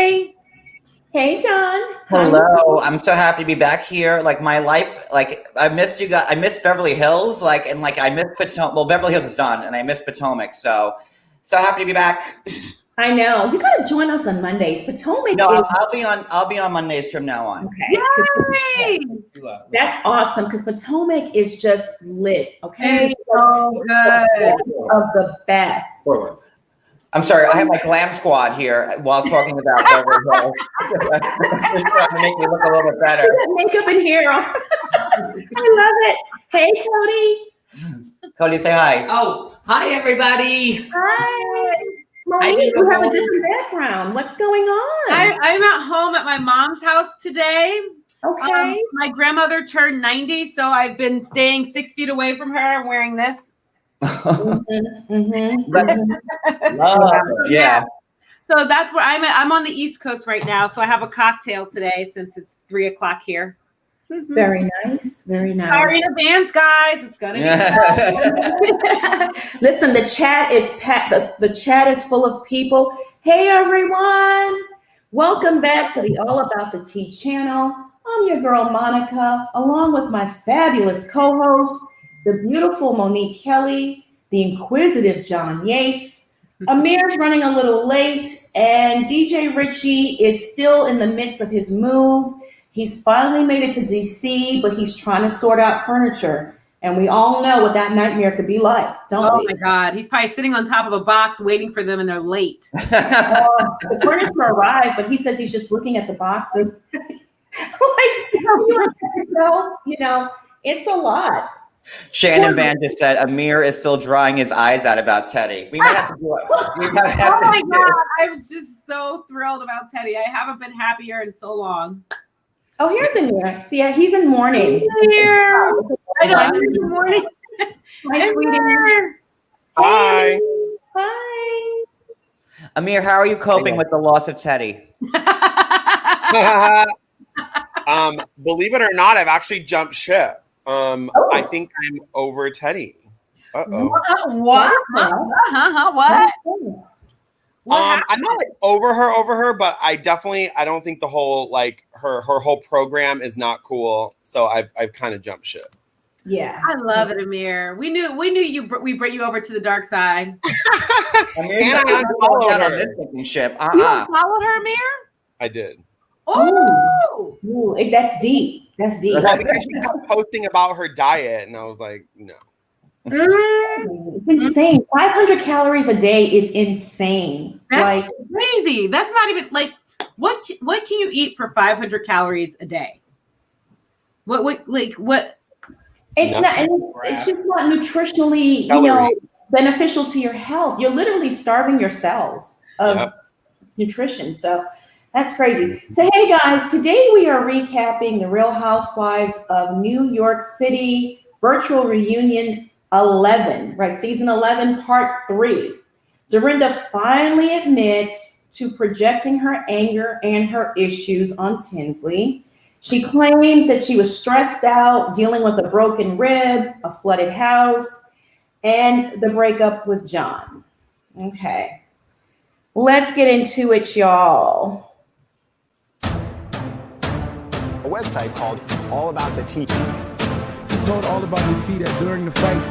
Hi. Hey, John. Hello. I'm so happy to be back here. Like my life, like I missed you guys. I missed Beverly Hills, I missed Potomac. Well, Beverly Hills is done, and I missed Potomac. So happy to be back. I know. You gotta join us on Mondays. Potomac. No, I'll be on Mondays from now on. Okay. Yay! That's awesome because Potomac is just lit. Okay. It's so good. Of the best. Forward. I'm sorry, I have my glam squad here while talking about Beverly Hills. Just trying to make me look a little bit better. Makeup in here. I love it. Hey, Cody. Cody, say hi. Oh, hi, everybody. Hi. Monique, you have a different background. What's going on? I'm at home at my mom's house today. Okay. My grandmother turned 90, so I've been staying 6 feet away from her and wearing this. Yeah. So that's where I'm at. I'm on the East Coast right now, so I have a cocktail today since it's 3:00 here. Very nice. Very nice. Sorry in advance, guys. It's gonna be. Listen, the chat is packed. The chat is full of people. Hey, everyone! Welcome back to the All About the Tea channel. I'm your girl Monica, along with my fabulous co-host, the beautiful Monique Kelly, the inquisitive John Yates. Amir's running a little late, and DJ Richie is still in the midst of his move. He's finally made it to DC, but he's trying to sort out furniture. And we all know what that nightmare could be like, don't we? Oh my God. He's probably sitting on top of a box waiting for them and they're late. The furniture arrived, but he says he's just looking at the boxes. It's a lot. Shannon Van just said Amir is still drying his eyes out about Teddy. We might have to do it. Oh my God. I'm just so thrilled about Teddy. I haven't been happier in so long. Oh, here's Amir. See, he's in mourning. Here. I know. Good morning. Hi, sweetie. Hi. Hi. Amir, how are you coping with the loss of Teddy? Believe it or not, I've actually jumped ship. I think I'm over Teddy. Uh-oh. What? What? I'm not like over her, but I don't think the whole her whole program is not cool. So I've kind of jumped ship. Yeah, I love it, Amir. We knew we brought you over to the dark side. And I unfollowed her. You unfollowed her, Amir? I did. Oh, that's deep. That's deep. Because she kept posting about her diet, and I was like, no. It's insane. 500 calories a day is insane. That's crazy. That's not even what can you eat for 500 calories a day? What? It's just not nutritionally, beneficial to your health. You're literally starving your cells of nutrition. So that's crazy. So hey guys, today we are recapping the Real Housewives of New York City virtual reunion 11, right? Season 11, part 3. Dorinda finally admits to projecting her anger and her issues on Tinsley. She claims that she was stressed out, dealing with a broken rib, a flooded house, and the breakup with John. Okay. Let's get into it, y'all. A website called All About the Tea. She told All About the Tea that during the fight,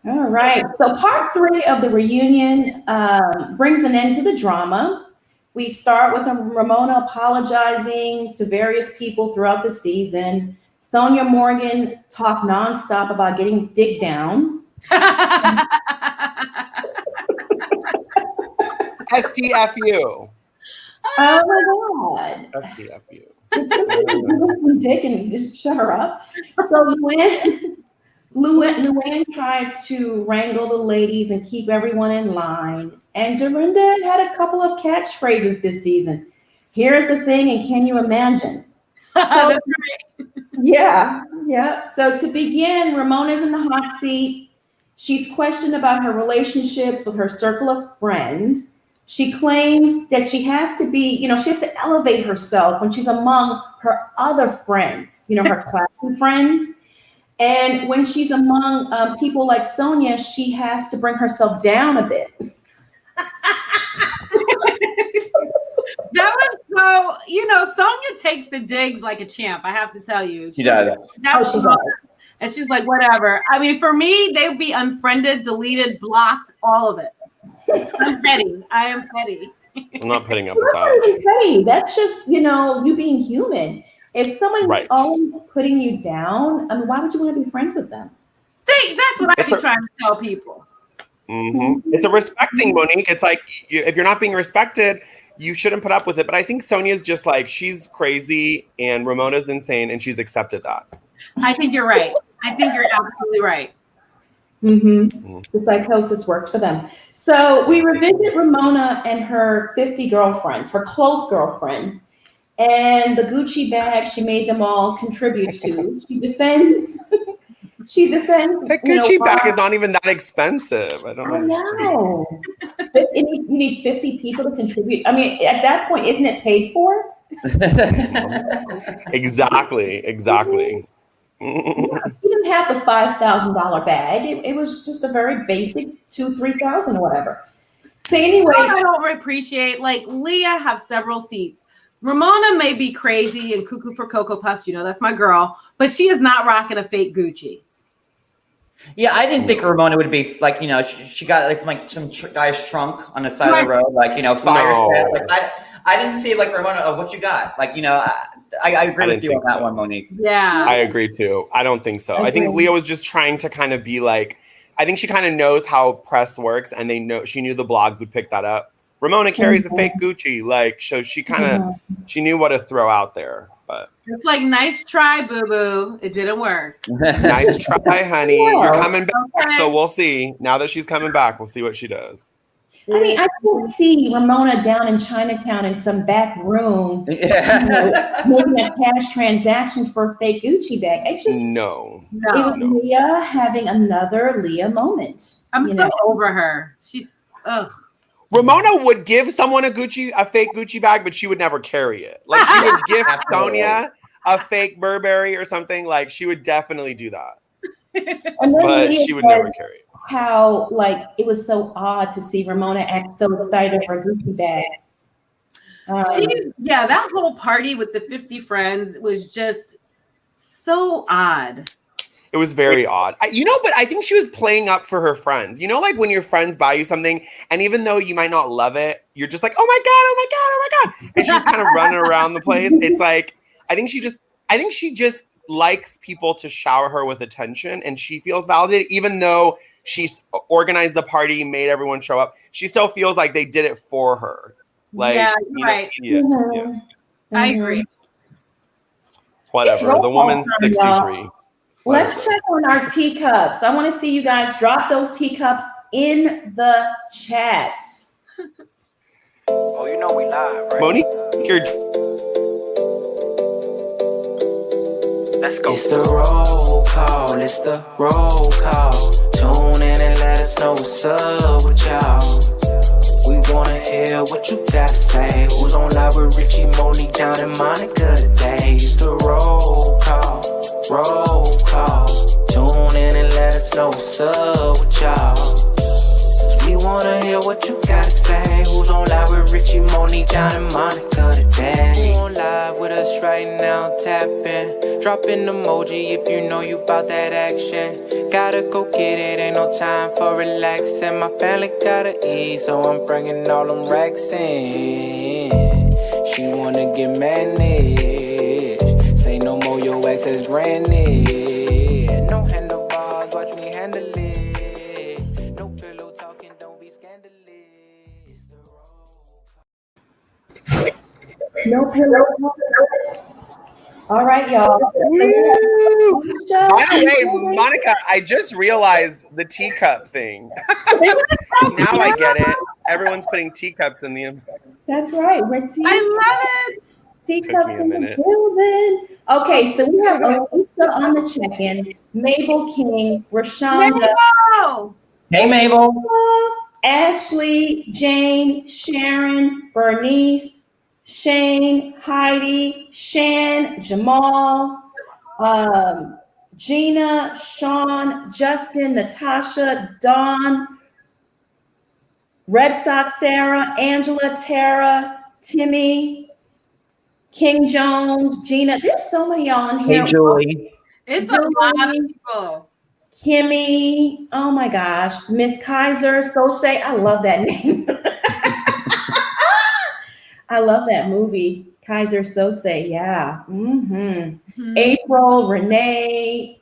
All right. So part 3 of the reunion brings an end to the drama. We start with Ramona apologizing to various people throughout the season. Sonia Morgan talked nonstop about getting dick down. STFU. Oh my God. STFU. Some dick and just shut her up. So Luann tried to wrangle the ladies and keep everyone in line. And Dorinda had a couple of catchphrases this season. Here's the thing, and can you imagine? So, yeah. So to begin, Ramona's in the hot seat. She's questioned about her relationships with her circle of friends. She claims that she has to be, she has to elevate herself when she's among her other friends, her classroom friends. And when she's among people like Sonia, she has to bring herself down a bit. That was so, Sonia takes the digs like a champ. I have to tell you. She does. She does. And she's like, whatever. I mean, for me, they would be unfriended, deleted, blocked, all of it. I'm petty. I am petty. I'm not putting up with that. That's not even petty. That's just, you being human. If someone's always putting you down, I mean, why would you want to be friends with them? That's what I be trying to tell people. Mm-hmm. It's a respecting, Monique. It's like, if you're not being respected, you shouldn't put up with it. But I think Sonia's just like, she's crazy and Ramona's insane, and she's accepted that. I think you're right. I think you're absolutely right. Mm-hmm. The psychosis works for them. So we revisit Ramona and her 50 girlfriends, her close girlfriends, and the Gucci bag she made them all contribute to. She defends. That Gucci bag is not even that expensive. I don't know. You need 50 people to contribute. I mean, at that point, isn't it paid for? Exactly. She didn't have the $5,000 bag. It was just a very basic $2,000-$3,000 or whatever. So anyway, I don't appreciate, like, Leah have several seats. Ramona may be crazy and cuckoo for Cocoa Puffs, that's my girl, but she is not rocking a fake Gucci. Yeah, I didn't think Ramona would be like, she got like from like some guy's trunk on the side of the road, like, fire sale. Like, I didn't see like Ramona, what you got? Like, I agree with you on that one, Monique. Yeah. I agree too. I don't think so. I think Leah was just trying to kind of be like, I think she kind of knows how press works, and she knew the blogs would pick that up. Ramona carries a fake Gucci, like, so she kind of, she knew what to throw out there. But it's like, nice try, boo-boo. It didn't work. Nice try, honey. You're coming back, so we'll see. Now that she's coming back, we'll see what she does. I mean, I can't see Ramona down in Chinatown in some back room making a cash transaction for a fake Gucci bag. It's just no. It was Leah having another Leah moment. I'm so over her. She's Ramona would give someone a fake Gucci bag, but she would never carry it. Like, she would gift Sonia a fake Burberry or something. Like, she would definitely do that. But she would never carry it. How, like, it was so odd to see Ramona act so excited for a Gucci bag. That whole party with the 50 friends was just so odd. It was very odd. But I think she was playing up for her friends. Like when your friends buy you something, and even though you might not love it, you're just like, oh my God. And she's kind of running around the place. It's like, I think she just likes people to shower her with attention, and she feels validated, even though she's organized the party, made everyone show up. She still feels like they did it for her. Like, right. I agree. Whatever. The woman's 63. Let's check on our teacups. I want to see you guys drop those teacups in the chat. Oh, we live, right? Monique, let's go. It's the roll call. It's the roll call. Tune in and let us know what's up with y'all. We wanna hear what you got to say. Who's on live with Richie, Monique, down in Monica today? It's the roll call. Roll call. Tune in and let us know what's up with y'all. 'Cause we wanna hear what you got to say. Who's on live with Richie, Monique, down in Monica today? Who's on live with us right now? Tap in. Drop an emoji if you know you bout that action. Gotta go get it, ain't no time for relaxing. My family gotta eat, so I'm bringing all them racks in. She wanna get managed. Say no more, your ex is granted. No handlebars, watch me handle it. No pillow talking, don't be scandalous. It's the roll. No pillow. All right, y'all. By the way, Monica, I just realized the teacup thing. Now I get it. Everyone's putting teacups in the. That's right. I love it. Teacups in the building. Okay, so we have Elisa on the check-in, Mabel King, Rashonda. Hey, Mabel. Ashley, Jane, Sharon, Bernice, Shane, Heidi, Shan, Jamal, Gina, Sean, Justin, Natasha, Dawn, Red Sox Sarah, Angela, Tara, Timmy, King Jones, Gina. There's so many y'all in here. Hey, Julie. It's a lot of people. Kimmy, oh my gosh, Miss Kaiser, Sosei, I love that name. I love that movie, Kaiser Sosei, yeah. April, Renee,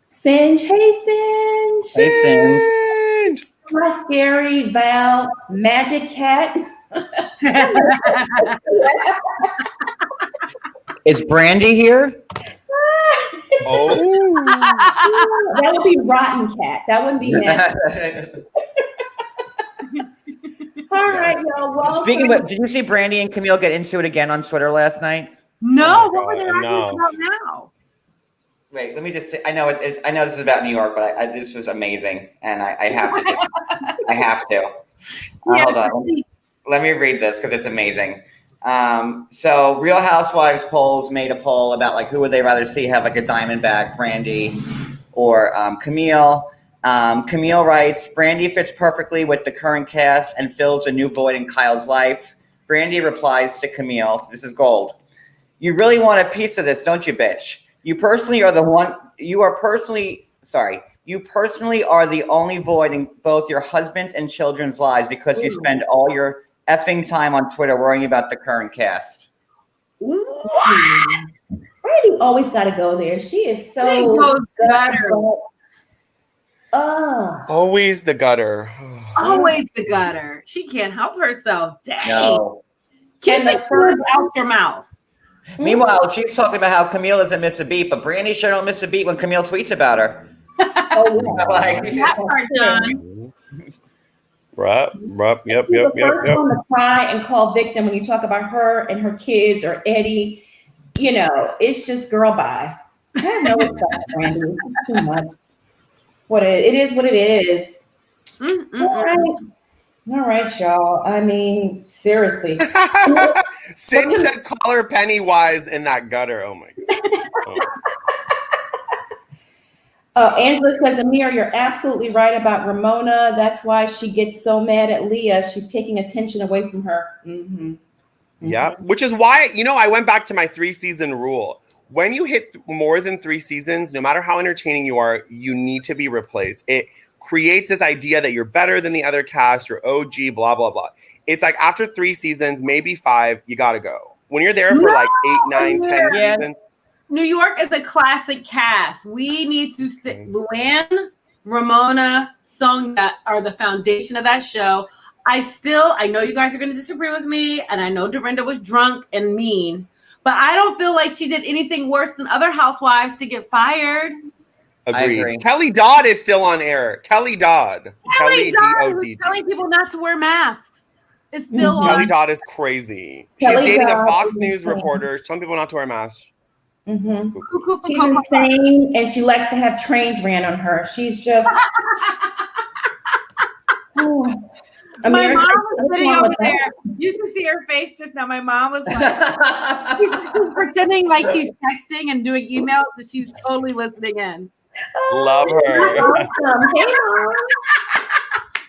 Singe, hey Singe. Hey, Singe. Hi, Scary, Val, Magic Cat. Is Brandy here? Oh, that would be Rotten Cat. That wouldn't be Magic. All right, y'all. Welcome. Speaking of, did you see Brandy and Camille get into it again on Twitter last night? No, Oh what were they God, arguing about now? Wait, let me just say. I know this is about New York, but this was amazing, and I have to just. I have to. Hold on. Let me read this because it's amazing. So Real Housewives polls made a poll about like who would they rather see have like a Diamondback, Brandy, or Camille. Camille writes, Brandy fits perfectly with the current cast and fills a new void in Kyle's life. Brandy replies to Camille, this is gold. You really want a piece of this, don't you, bitch? You personally are the only void in both your husband's and children's lives because you spend all your effing time on Twitter worrying about the current cast. Brandy always got to go there. She is so gutter. always the gutter. Always the gutter. She can't help herself. Dang. No. Keep the words out your mouth. Meanwhile, she's talking about how Camille doesn't miss a beat, but Brandy sure don't miss a beat when Camille tweets about her. That part done. Yep. The first one to cry and call victim when you talk about her and her kids or Eddie. You know, it's just girl bye. I have no respect, Brandy. It's too much. It is what it is. All right, y'all. I mean, seriously. Sin said call her Pennywise in that gutter. Oh my god. Angela says, Amir, you're absolutely right about Ramona. That's why she gets so mad at Leah. She's taking attention away from her. Yeah, which is why, I went back to my 3-season rule. When you hit more than 3 seasons, no matter how entertaining you are, you need to be replaced. It creates this idea that you're better than the other cast, you're OG, blah, blah, blah. It's like after 3 seasons, maybe 5, you got to go. When you're there for 8, 9, 10 seasons. New York is a classic cast. We need to stick. Luann, Ramona, Sonia are the foundation of that show. I know you guys are going to disagree with me, and I know Dorinda was drunk and mean, but I don't feel like she did anything worse than other housewives to get fired. Agreed. Kelly Dodd is still on air. Kelly Dodd. Kelly Dodd is telling people not to wear masks. It's still on. Kelly Dodd is crazy. She's dating a Fox News reporter. Some people not to wear masks. She's insane, and she likes to have trains ran on her. She's just. My mom was sitting over there. You should see her face just now. My mom was like, she's pretending like she's texting and doing emails, but she's totally listening in. Love her. Awesome. Hey, Mom.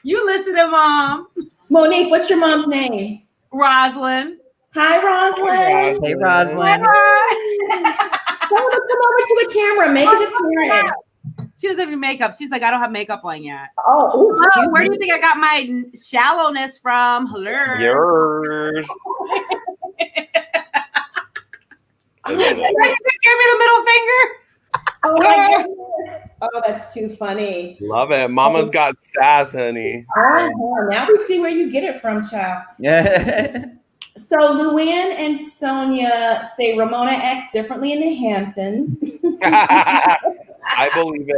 You listen to Mom. Monique, what's your mom's name? Rosalind. Hi, Rosalind. Hey, Rosalind. Come over to the camera. Make it appearance. She doesn't have any makeup. She's like, I don't have makeup on yet. Oh, where do you think I got my shallowness from? Hello. Yours. You just gave me the middle finger. Oh my goodness. Oh, that's too funny. Love it. Mama's got sass, honey. Now we see where you get it from, child. Yeah. So Luann and Sonia say Ramona acts differently in the Hamptons. I believe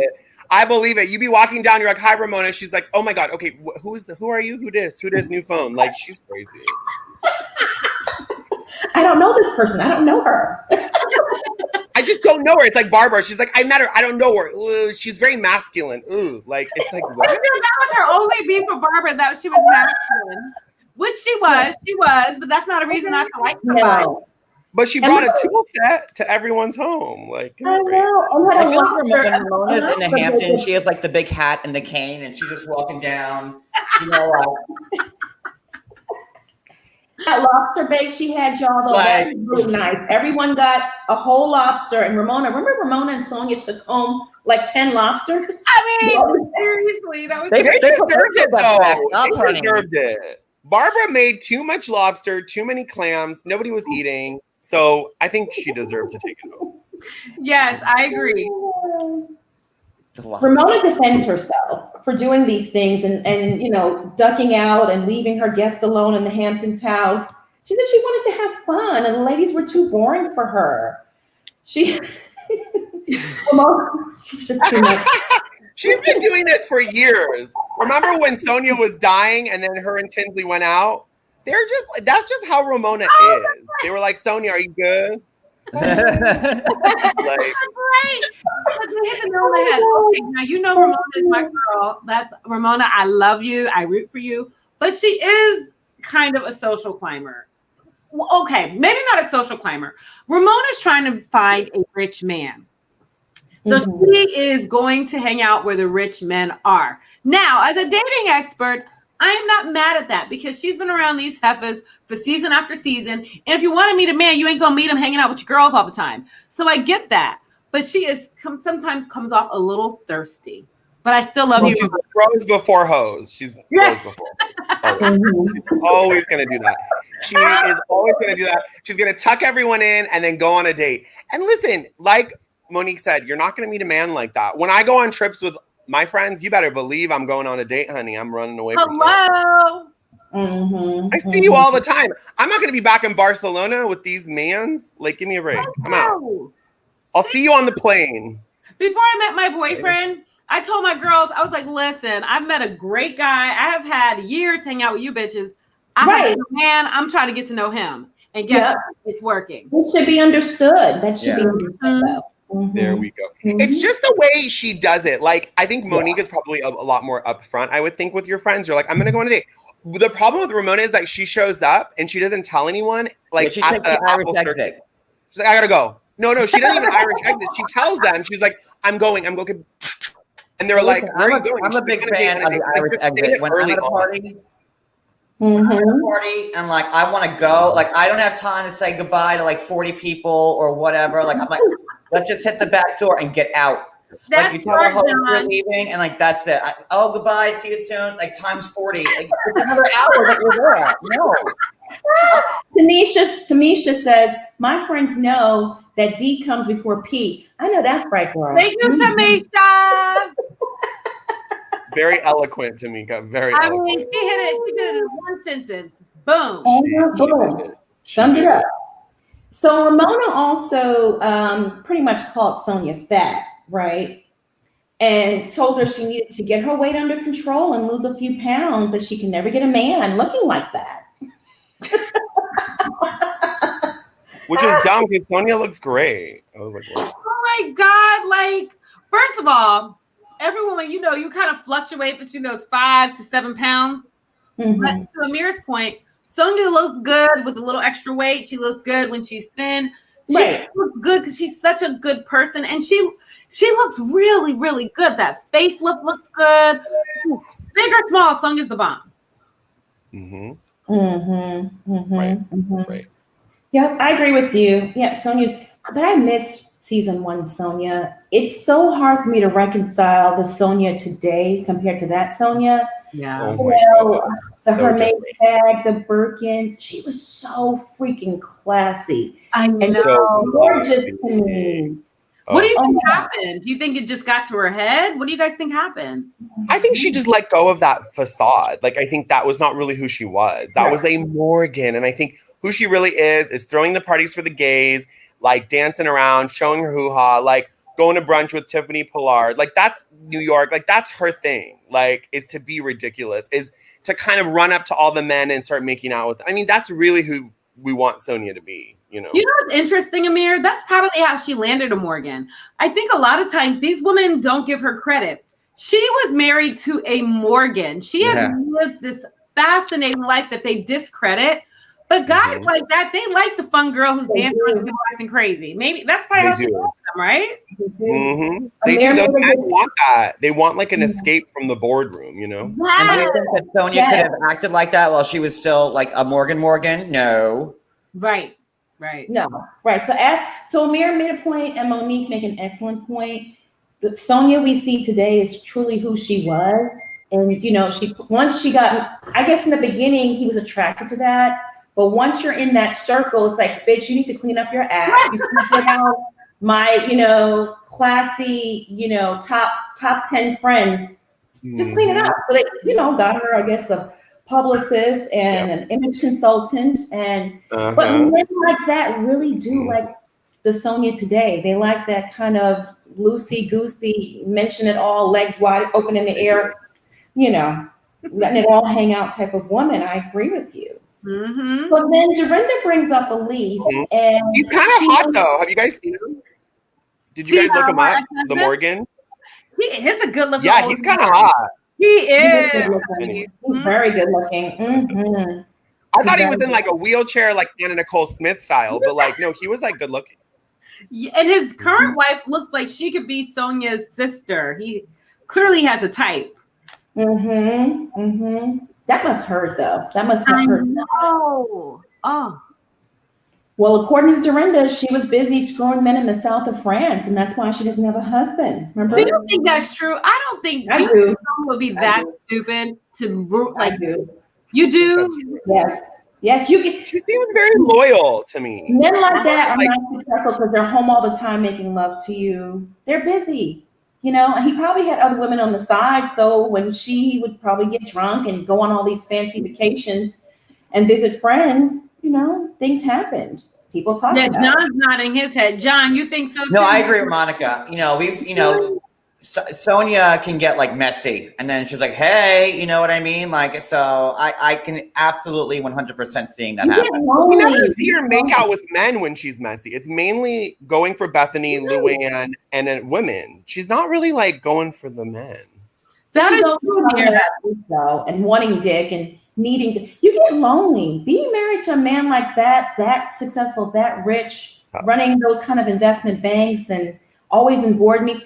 it. You be walking down, you're like, hi, Ramona. She's like, oh my God. Okay. Who are you? Who this new phone? Like, she's crazy. I don't know this person. I don't know her. I just don't know her. It's like Barbara. She's like, I met her. I don't know her. Ooh, she's very masculine. Ooh, like it's like what? That was her only beef with Barbara, that she was masculine. Which she was, but that's not a reason not to like somebody. No. But she brought a tool set to everyone's home. Like, I know. I feel like Ramona's in the Hamptons. She has like the big hat and the cane, and she's just walking down. You know, that lobster bake she had, y'all, though, that was really nice. Everyone got a whole lobster, and remember Ramona and Sonia took home like 10 lobsters? I mean, seriously, that was they deserved it, though. They deserved it. Barbara made too much lobster, too many clams. Nobody was eating. So I think she deserved to take it home. Yes, I agree. Ramona defends herself for doing these things and you know, ducking out and leaving her guest alone in the Hamptons house. She said she wanted to have fun and the ladies were too boring for her. She's just too much. She's been doing this for years. Remember when Sonia was dying and then her and Tinsley went out? They're just like, that's just how Ramona is. They were like, Sonia, are you good? Like, great. Okay, now you know Ramona is my girl. That's Ramona. I love you. I root for you. But she is kind of a social climber. Well, okay, maybe not a social climber. Ramona's trying to find a rich man. So she is going to hang out where the rich men are. Now, as a dating expert, I am not mad at that because she's been around these heifers for season after season. And if you want to meet a man, you ain't going to meet him hanging out with your girls all the time. So I get that. But she is sometimes comes off a little thirsty. But I still love you. She's bros before hoes. She's bros before. She's always going to do that. She is always going to do that. She's going to tuck everyone in and then go on a date. And listen, like Monique said, you're not going to meet a man like that. When I go on trips with my friends, you better believe I'm going on a date, honey. I'm running away from you. I see you all the time. I'm not going to be back in Barcelona with these mans. Like, give me a break. I'm out. I'll see you on the plane. Before I met my boyfriend, I told my girls, I was like, listen, I've met a great guy. I have had years hang out with you bitches. I have a man. I'm trying to get to know him. And guess what? It's working. It should be understood. That should be understood, though. There we go. It's just the way she does it. Like, I think Monique is probably a lot more upfront. I would think with your friends, you're like, I'm going to go on a date. The problem with Ramona is that she shows up and she doesn't tell anyone. Like, she takes the Irish exit. She's like, I got to go. No, she doesn't even Irish exit. She tells them, she's like, I'm going. And they're like, where are you going? I'm a big fan of the Irish exit. When I'm at a party, and like I want to go, like I don't have time to say goodbye to like 40 people or whatever. Like I'm like, let's just hit the back door and get out. Like you tell the host you're leaving, and like that's it. Oh, goodbye, see you soon. Like times 40. Like it's another hour that you're there. No. Tamisha says, my friends know that D comes before P. I know that's right, girl. Thank you, Tamisha. Very eloquent, Tamika. Very eloquent. Mean, she did it in one sentence. Boom. Boom. Summed it up. So Ramona also pretty much called Sonia fat, right? And told her she needed to get her weight under control and lose a few pounds, that she can never get a man looking like that. Which is dumb because Sonia looks great. I was like, what? Oh my God. Like, first of all, every woman, you know, you kind of fluctuate between those 5 to 7 pounds. But to Amir's point, Sonia looks good with a little extra weight. She looks good when she's thin. She looks good because she's such a good person. And she looks really, really good. That facelift looks good. Big or small, Sonia's the bomb. Right. Yep, I agree with you. Yeah, but I miss season 1 Sonia. It's so hard for me to reconcile the Sonia today compared to that Sonia. Yeah. The Hermes bag, the Birkins. She was so freaking classy. I know. And so gorgeous to me. What do you think happened? Do you think it just got to her head? What do you guys think happened? I think she just let go of that facade. Like, I think that was not really who she was. That was a Morgan. And I think who she really is throwing the parties for the gays, like dancing around, showing her hoo-ha, like going to brunch with Tiffany Pollard. Like, that's New York. Like, that's her thing. Like, is to be ridiculous, is to kind of run up to all the men and start making out with them. I mean, that's really who we want Sonia to be, you know. You know what's interesting, Amir? That's probably how she landed a Morgan. I think a lot of times these women don't give her credit. She was married to a Morgan. She has lived this fascinating life that they discredit. But guys like that, they like the fun girl who's dancing around and acting crazy. Maybe that's probably how she loves them, right? They do. Those men want that. They want like an escape from the boardroom, you know? And do you think that Sonia could have acted like that while she was still like a Morgan? No. Right. No. Right. So Amir made a point and Monique made an excellent point. But Sonia we see today is truly who she was. And, you know, once she got, I guess in the beginning, he was attracted to that. But once you're in that circle, it's like, bitch, you need to clean up your act. You can get out my, you know, classy, you know, top 10 friends. Just clean it up. So they, you know, got her, I guess, a publicist and an image consultant. And but men like that really do like the Sonia today. They like that kind of loosey-goosey, mention it all, legs wide open in the air, you know, letting it all hang out type of woman. I agree with you. But then Dorinda brings up Elise, and he's kind of hot though. Have you guys seen him? Did you guys look him up? The Morgan. He's a good looking. Yeah, he's kind of hot. He is. He's very good looking. I thought he was in like a wheelchair, like Anna Nicole Smith style, but like no, he was like good looking. Yeah, and his current wife looks like she could be Sonia's sister. He clearly has a type. That must hurt, though. That must have hurt. No. Oh. Well, according to Dorinda, she was busy screwing men in the south of France, and that's why she doesn't have a husband. Remember? Do you think that's true? I don't think I do. Would be that stupid to like. I do. You do? Yes. You can. She seems very loyal to me. Men like that are not successful because they're home all the time making love to you. They're busy. You know, he probably had other women on the side. So when he would probably get drunk and go on all these fancy vacations and visit friends, you know, things happened. People talk about John's nodding his head. John, you think so too? No, I agree with Monica. You know, Sonia can get like messy and then she's like, hey, you know what I mean? Like, so I can absolutely 100% seeing that happen. We never see her make out with men when she's messy. It's mainly going for Bethany, Luann, and then women. She's not really like going for the men. That is true. And wanting dick and needing, you get lonely. Being married to a man like that successful, that rich, running those kind of investment banks and always in board meetings,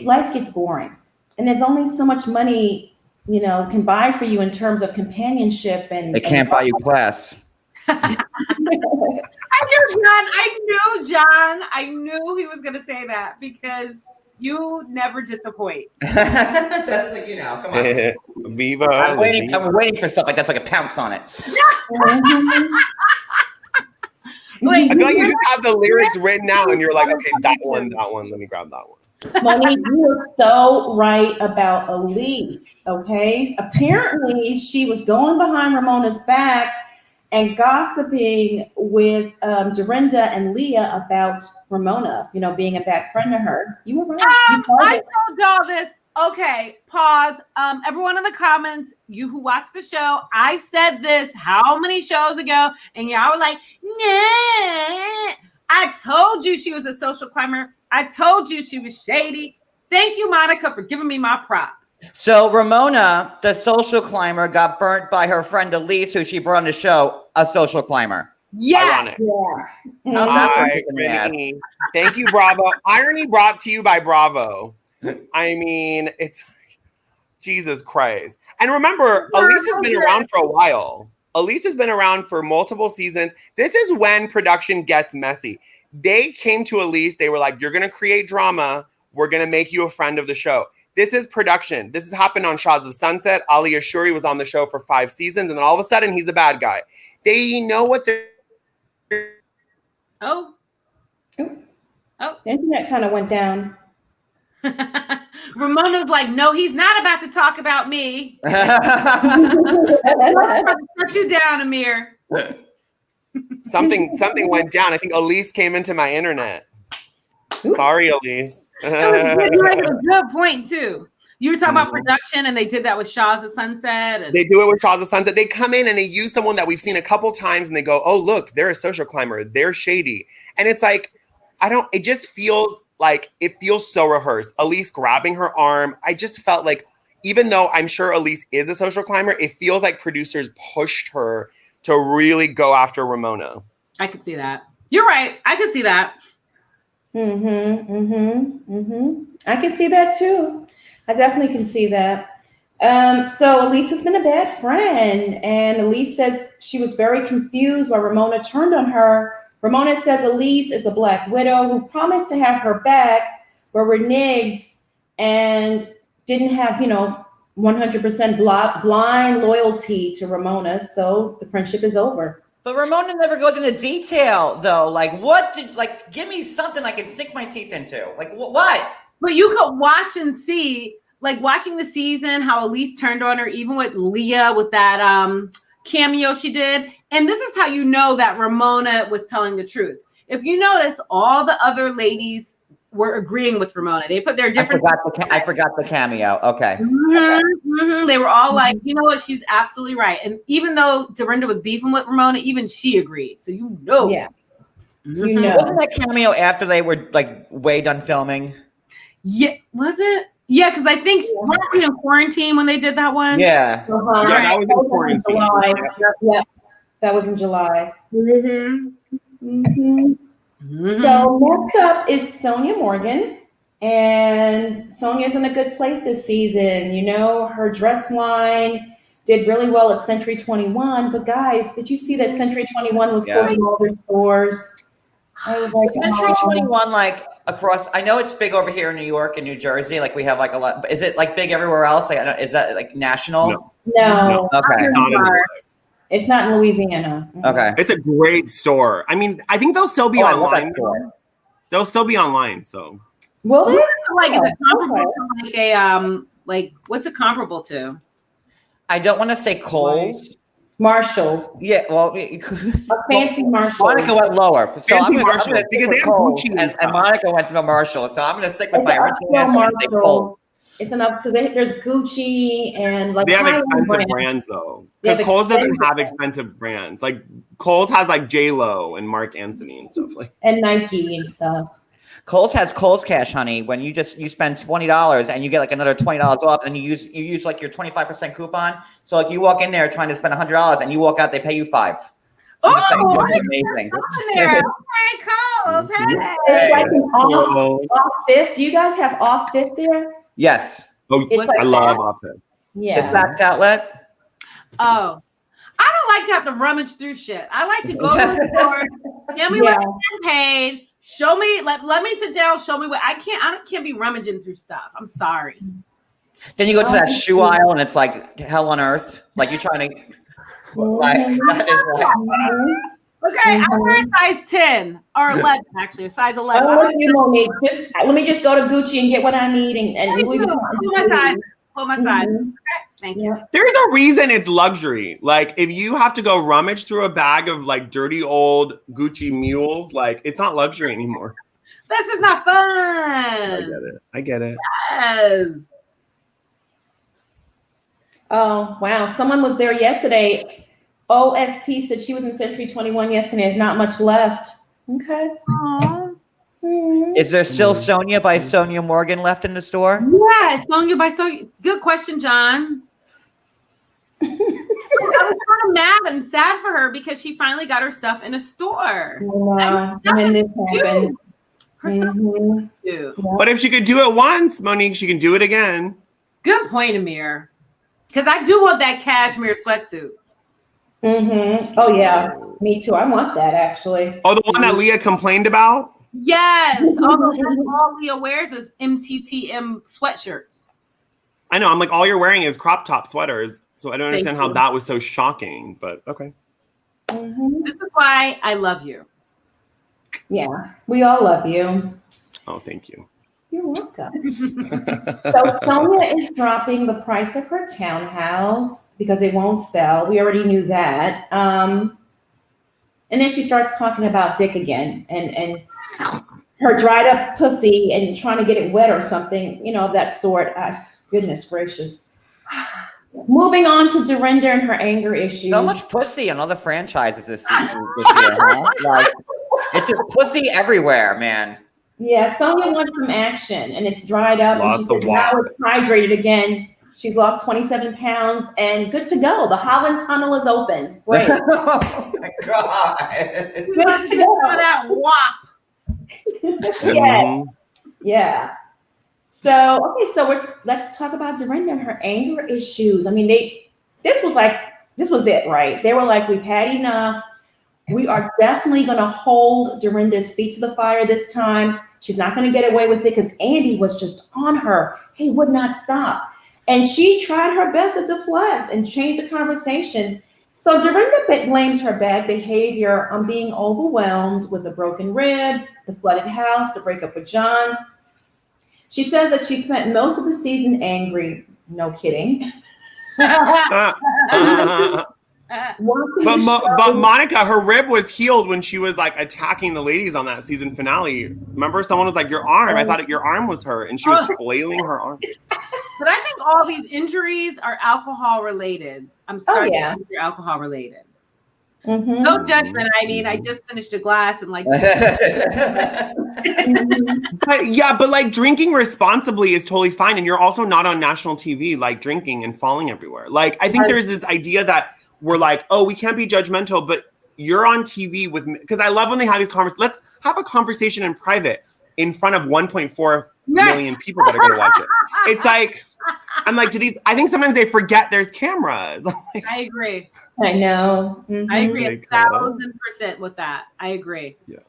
life gets boring. And there's only so much money, you know, can buy for you in terms of companionship and they can't buy you class. I knew he was gonna say that because you never disappoint. That's like, you know, come on. Viva. I'm waiting for stuff like that so I can pounce on it. I feel like you just have the lyrics written out and you're like, okay, that one, let me grab that one. Monique, you were so right about Elise, okay? Apparently, she was going behind Ramona's back and gossiping with Dorinda and Leah about Ramona, you know, being a bad friend to her. You were right. I told y'all this. Okay, pause. Everyone in the comments, you who watch the show, I said this how many shows ago, and y'all were like, nah. I told you she was a social climber. I told you she was shady. Thank you, Monica, for giving me my props. So Ramona, the social climber, got burnt by her friend Elise, who she brought on the show, a social climber. Yeah. Thank you, Bravo. Irony brought to you by Bravo. I mean, it's Jesus Christ. And remember, Elise has been around for a while. Elise has been around for multiple seasons. This is when production gets messy. They came to Elise. They were like, you're going to create drama. We're going to make you a friend of the show. This is production. This has happened on Shaws of Sunset. Ali Ashuri was on the show for 5 seasons. And then all of a sudden, he's a bad guy. They know what they're... Oh. The internet kind of went down. Ramona's like, no, he's not about to talk about me. Shut you down, Amir. Something went down. I think Elise came into my internet. Sorry, Elise. You had a good point too. You were talking about production, and they did that with Shaw's of Sunset. And- They do it with Shaw's of Sunset. They come in and they use someone that we've seen a couple times, and they go, "Oh, look, they're a social climber. They're shady." And it's like, it just feels like it feels so rehearsed. Elise grabbing her arm. I just felt like, even though I'm sure Elise is a social climber, it feels like producers pushed her to really go after Ramona. I could see that. You're right. I could see that. I can see that too. I definitely can see that. So Elise has been a bad friend, and Elise says she was very confused why Ramona turned on her. Ramona says Elise is a Black widow who promised to have her back, but reneged and didn't have, 100% blind loyalty to Ramona. So the friendship is over. But Ramona never goes into detail, though. Give me something I can sink my teeth into. What? But you could watch and see, watching the season, how Elise turned on her, even with Leah, with that cameo she did. And this is how you know that Ramona was telling the truth. If you notice, all the other ladies were agreeing with Ramona. They put their different... I forgot the cameo. Okay. They were all like, you know what? She's absolutely right. And even though Dorinda was beefing with Ramona, even she agreed. So you know. Yeah. Wasn't that cameo after they were way done filming? Yeah. Was it? Yeah, because I think weren't we in quarantine when they did that one? Yeah. Yeah, that was in quarantine. Yeah. That was in July. So next up is Sonia Morgan. And Sonia's in a good place this season. Her dress line did really well at Century 21. But guys, did you see that Century 21 was closing all their stores? Century 21, across, I know it's big over here in New York and New Jersey. We have a lot, but is it big everywhere else? Is that national? No. Okay. It's not in Louisiana. Okay. It's a great store. I mean, I think they'll still be online. They'll still be online, so. Will they? Is it comparable to what's it comparable to? I don't want to say Kohl's. Marshalls. Yeah, well, a fancy Marshall. Monica went lower, so I'm going to because they have Gucci and Monica went to the Marshall, so I'm going to stick with my original answer and say Kohl's. It's enough because there's Gucci and they have expensive brands though. Because Kohl's doesn't have expensive brands. Kohl's has J-Lo and Mark Anthony and stuff and Nike and stuff. Kohl's has Kohl's Cash, honey. When you spend $20 and you get another $20 off, and you use your 25% coupon. So you walk in there trying to spend $100 and you walk out, they pay you $5. It's amazing. Okay, Kohl's. Hey. It's an off fifth. Do you guys have off fifth there? Yes. Oh, I love off fifth. Yeah. It's Saks Outlet. Oh. I don't like to have to rummage through shit. I like to go to the store, tell me what I'm paid. Show me, let me sit down. Show me what I can't be rummaging through stuff. I'm sorry. Then you go to that shoe aisle and it's hell on earth. You're trying to, that is Okay, I wear a size 10 or 11, actually, a size 11. I want you, Monique. Let me just go to Gucci and get what I need and Pull my side. Okay, thank you. There's a reason it's luxury. If you have to go rummage through a bag of dirty old Gucci mules, it's not luxury anymore. That's just not fun. I get it. Yes. Oh, wow. Someone was there yesterday. OST said she was in Century 21 yesterday. There's not much left. Okay. Aww. Is there still Sonia by Sonia Morgan left in the store? Yeah, Sonia by Sonia. Good question, John. I was kind of mad and sad for her because she finally got her stuff in a store. Wow. And then this happened. But if she could do it once, Monique, she can do it again. Good point, Amir. Because I do want that cashmere sweatsuit. Oh, yeah. Me too. I want that, actually. Oh, the one that Leah complained about? Yes. All Leah wears is MTTM sweatshirts. I know. I'm all you're wearing is crop top sweaters. So I don't understand how that was so shocking, but okay. This is why I love you. Yeah, we all love you. Oh, thank you. You're welcome. So Sonia is dropping the price of her townhouse because it won't sell. We already knew that. And then she starts talking about Dick again and her dried up pussy and trying to get it wet or something, of that sort. Goodness gracious. Moving on to Dorinda and her anger issues. So much pussy in all the franchises this year, huh? Like, it's just pussy everywhere, man. Yeah, Sonia wants some action, and it's dried up. Lots and she of said now walk. it's hydrated again. She's lost 27 pounds and good to go. The Holland Tunnel is open. Great. Oh my God. Good to go. That wop. Yeah. Yeah. So, okay, so let's talk about Dorinda and her anger issues. I mean, this was it, right? They were like, we've had enough. We are definitely going to hold Dorinda's feet to the fire this time. She's not going to get away with it because Andy was just on her. He would not stop. And she tried her best to deflect and change the conversation. So Dorinda blames her bad behavior on being overwhelmed with a broken rib, the flooded house, the breakup with John. She says that she spent most of the season angry. No kidding. But Monica, her rib was healed when she was like attacking the ladies on that season finale. Remember, someone was like, "Your arm." I thought your arm was hurt, and she was flailing her arm. But I think all these injuries are alcohol related. I'm starting to think they're alcohol related. Mm-hmm. No judgment. I mean, I just finished a glass and like. but like drinking responsibly is totally fine, and you're also not on national TV like drinking and falling everywhere. Like I think there's this idea that we're like, oh, we can't be judgmental, but you're on TV with me because I love when they have these conversations. Let's have a conversation in private in front of 1.4 million people that are going to watch it. It's like, I'm like, I think sometimes they forget there's cameras. I agree. I know. Mm-hmm. I agree 1,000% with that. I agree. Yeah.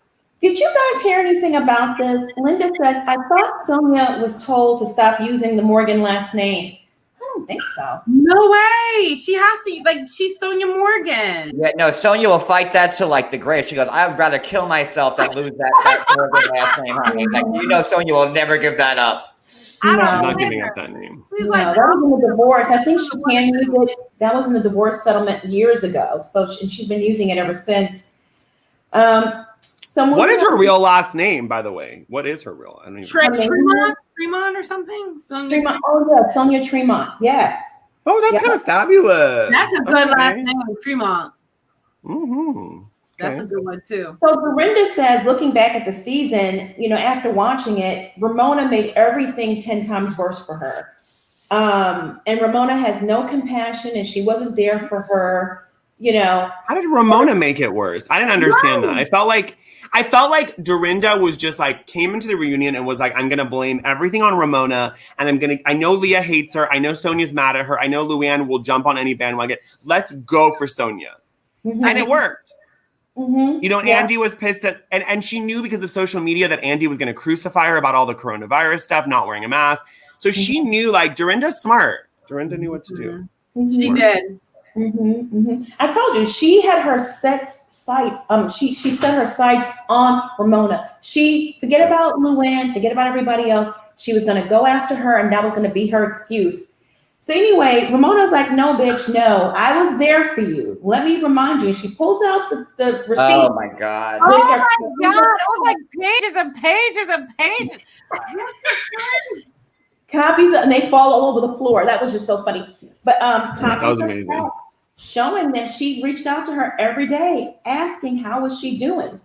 Did you guys hear anything about this? Linda says, I thought Sonia was told to stop using the Morgan last name. I don't think so. No way. She has to, like, she's Sonia Morgan. Yeah, no, Sonia will fight that to like the grave. She goes, I would rather kill myself than lose that Morgan last name, honey. Like, Sonia will never give that up. She's not giving up that name. No, that was in the divorce. I think she can use it. That was in the divorce settlement years ago. So she's been using it ever since. What is her real last name, by the way? What is her real? I don't even Tremont or something? Tremont. Oh, yeah, Sonia Tremont. Yes. Oh, that's kind of fabulous. That's a good last name, Tremont. Mm-hmm. That's a good one, too. So Dorinda says, looking back at the season, after watching it, Ramona made everything 10 times worse for her. And Ramona has no compassion and she wasn't there for her, How did Ramona make it worse? I didn't understand that. I felt like Dorinda was just like came into the reunion and was like, I'm gonna blame everything on Ramona, and I know Leah hates her, I know Sonia's mad at her, I know Luann will jump on any bandwagon. Let's go for Sonia. Mm-hmm. And it worked. Mm-hmm. Andy was pissed at, and she knew because of social media that Andy was gonna crucify her about all the coronavirus stuff, not wearing a mask. So she knew, like, Dorinda's smart. Dorinda knew what to do. Mm-hmm. She did. Mm-hmm. Mm-hmm. I told you, she had her sight. She set her sights on Ramona. She forget about Luann, forget about everybody else. She was going to go after her, and that was going to be her excuse. So anyway, Ramona's like, no, bitch, no. I was there for you. Let me remind you. She pulls out the receipt. Oh, my God. Oh, my God. It was like pages and pages and pages. Copies, and they fall all over the floor. That was just so funny. But that was amazing. Showing that she reached out to her every day, asking how was she doing.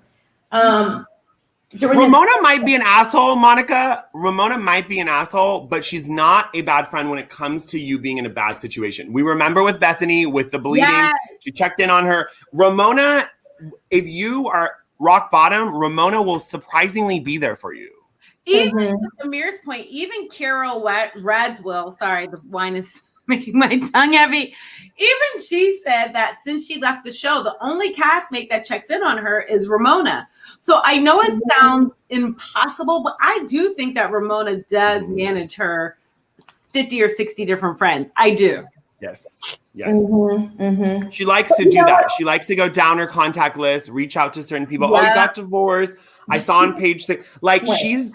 Ramona might be an asshole, Monica. Ramona might be an asshole, but she's not a bad friend when it comes to you being in a bad situation. We remember with Bethany, with the bleeding, she checked in on her. Ramona, if you are rock bottom, Ramona will surprisingly be there for you. Even Amir's point, even Carol Radswell, sorry, the wine is making my tongue heavy. Even she said that since she left the show, the only castmate that checks in on her is Ramona. So I know it sounds impossible, but I do think that Ramona does manage her 50 or 60 different friends. I do. Yes. She likes to do that. She likes to go down her contact list, reach out to certain people. Oh, you got divorced. I saw on page 6. Like she's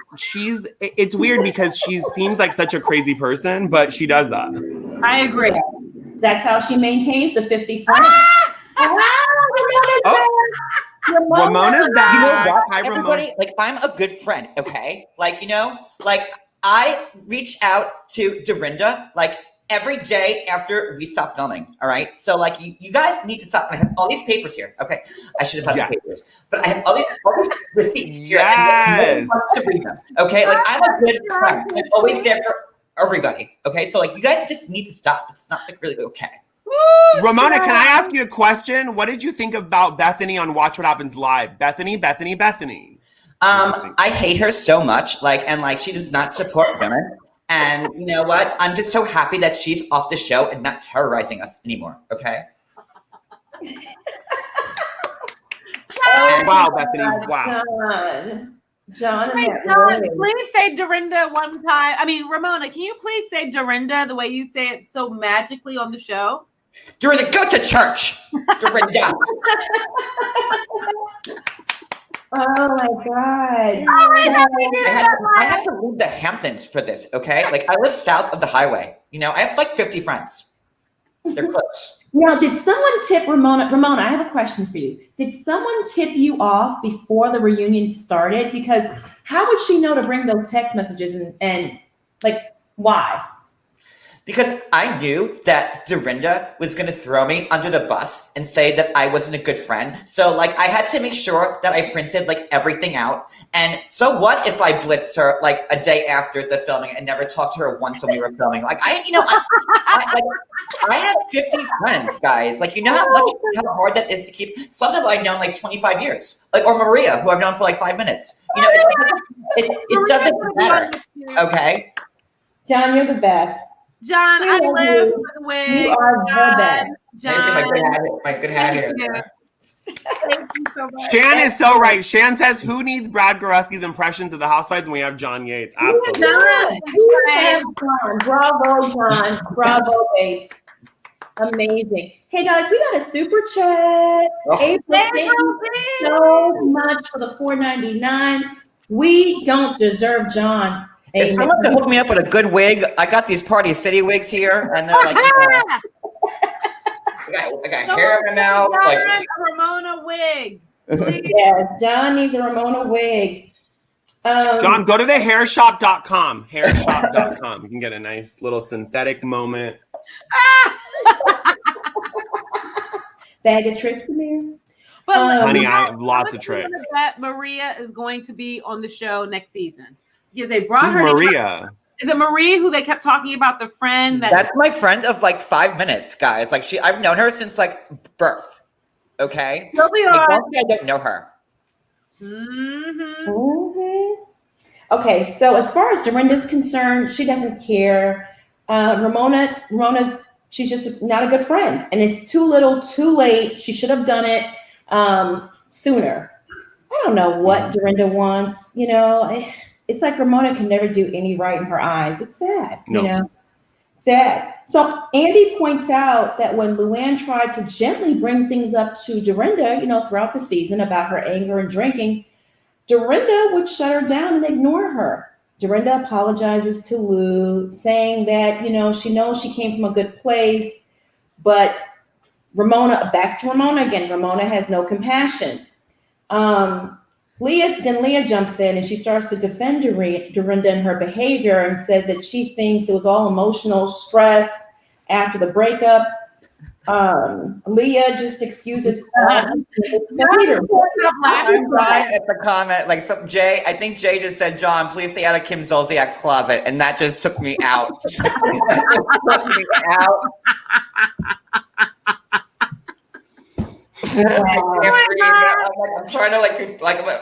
it's weird because she seems like such a crazy person, but she does that. I agree. That's how she maintains the 50 friends. Ramona's back. You know what? Hi, Everybody, Ramona. like, I'm a good friend, okay? Like, I reach out to Dorinda like every day after we stop filming. All right. So like you guys need to stop. I have all these papers here. Okay. I should have had the papers, but I have all these receipts here. And no one wants to read them. Okay. Like I'm a good friend. I'm always there for everybody. Okay. So like you guys just need to stop. It's not like really okay. Ramona, can I ask you a question? What did you think about Bethany on Watch What Happens Live? Bethany. I hate her so much. And she does not support women. And you know what? I'm just so happy that she's off the show and not terrorizing us anymore. Okay. Wow, Bethany. Wow. John, please say Dorinda one time. I mean, Ramona, can you please say Dorinda the way you say it so magically on the show? Dorinda, go to church. Dorinda. Oh my God. I had to leave the Hamptons for this, okay? Like I live south of the highway. You know, I have like 50 friends. They're close. Now, did someone tip Ramona? Ramona, I have a question for you. Did someone tip you off before the reunion started? Because how would she know to bring those text messages and why? Because I knew that Dorinda was going to throw me under the bus and say that I wasn't a good friend. So I had to make sure that I printed everything out. And so what if I blitzed her a day after the filming and never talked to her once when we were filming? I have 50 friends, guys. You know how hard that is to keep. Some of them I've known 25 years. Or Maria, who I've known for 5 minutes. You know, it doesn't matter. Okay. John, you're the best. John, I live for the way. You are the best. John, my good hat here. Thank you so much. Shan is so right. Shan says, who needs Brad Goreski's impressions of the Housewives when we have John Yates? Absolutely. John. Bravo, John. Bravo, babes. Amazing. Hey, guys, we got a super chat. April, thank you so much for the $4.99. We don't deserve John. If someone could hook me up with a good wig, I got these Party City wigs here, and they're I got hair in my mouth. A Ramona wig. Yes, John needs a Ramona wig. John, go to the hairshop.com. Hairshop.com. You can get a nice little synthetic moment. Bag of tricks in there. But honey, I have lots of tricks. That Maria is going to be on the show next season. Because they brought Who's her. Maria? Is it Marie who they kept talking about, the friend That's my friend of 5 minutes, guys. I've known her since birth. Okay. She'll be on. I don't know her. Mm-hmm. Mm-hmm. Okay, so as far as Dorinda's concerned, she doesn't care. Ramona, she's just not a good friend, and it's too little, too late. She should have done it sooner. I don't know what Dorinda wants. You know, it's like Ramona can never do any right in her eyes. It's sad, No. you know, sad. So Andy points out that when Luann tried to gently bring things up to Dorinda, throughout the season about her anger and drinking, Dorinda would shut her down and ignore her. Dorinda apologizes to Lou, saying that, she knows she came from a good place, but back to Ramona again. Ramona has no compassion. Leah jumps in and she starts to defend Dorinda and her behavior and says that she thinks it was all emotional stress after the breakup. Leah just excuses. I'm dying at the comment. Jay, I think Jay just said, John, please stay out of Kim Zolciak's closet. And that just took me out. I'm trying to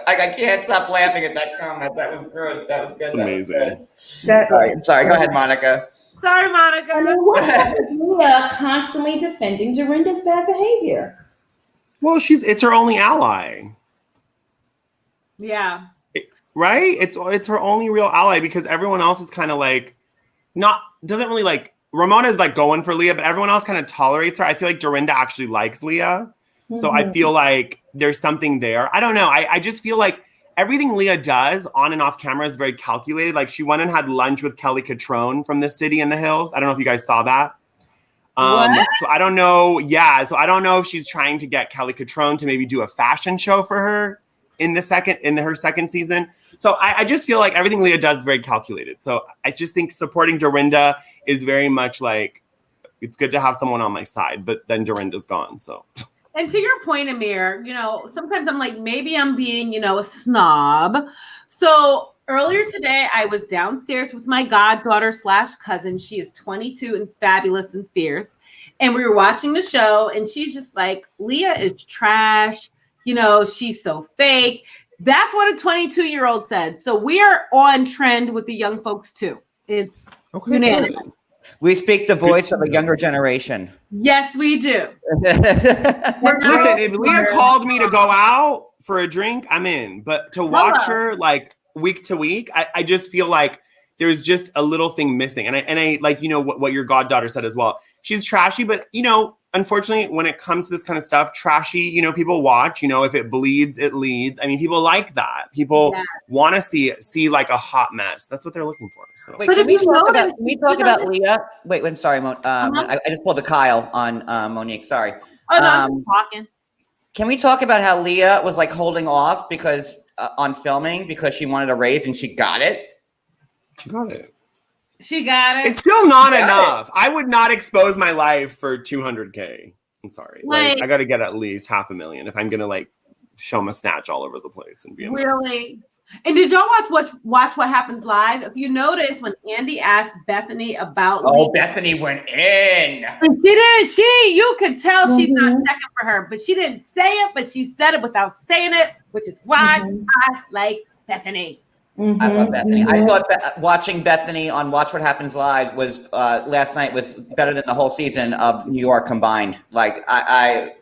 I can't stop laughing at that comment. That was good. It's amazing. Sorry. Go ahead, Monica. Sorry, Monica. Leah constantly defending Dorinda's bad behavior. Well, it's her only ally. Yeah. Right? It's her only real ally because everyone else is kind of doesn't really Ramona's going for Leah, but everyone else kind of tolerates her. I feel like Dorinda actually likes Leah. So I feel like there's something there. I don't know. I just feel like everything Leah does on and off camera is very calculated. She went and had lunch with Kelly Catrone from the City in the Hills. I don't know if you guys saw that. So I don't know. Yeah. So I don't know if she's trying to get Kelly Catrone to maybe do a fashion show for her in her second season. So I just feel like everything Leah does is very calculated. So I just think supporting Dorinda is very much like, it's good to have someone on my side, but then Dorinda's gone. So. And to your point, Amir, sometimes I'm like, maybe I'm being, a snob. So earlier today, I was downstairs with my goddaughter / cousin. She is 22 and fabulous and fierce. And we were watching the show and she's just like, Leah is trash. She's so fake. That's what a 22-year-old said. So we are on trend with the young folks too. It's unanimous. We speak the voice of a younger generation. Yes, we do. Listen, if Leah called me to go out for a drink, I'm in. But to watch her like week to week, I just feel like there's just a little thing missing. And I like, what your goddaughter said as well. She's trashy, but unfortunately, when it comes to this kind of stuff, trashy, people watch, if it bleeds, it leads. I mean, people like that. People want to see like a hot mess. That's what they're looking for. So. Wait, can we talk about Leah? Wait, I'm sorry, I just pulled a Kyle on Monique. Sorry. Oh, no, I'm talking. Can we talk about how Leah was like holding off because on filming because she wanted a raise and she got it? She got it. She got it. It's still not enough. I would not expose my life for $200K. I'm sorry. Like I got to get at least $500,000 if I'm gonna like show my snatch all over the place and be really. And did y'all watch What Happens Live? If you notice, when Andy asked Bethany about Bethany went in. And you could tell she's not checking for her, but she didn't say it, but she said it without saying it, which is why I like Bethany. I love Bethany. I thought watching Bethany on Watch What Happens Live was last night was better than the whole season of New York combined. Like I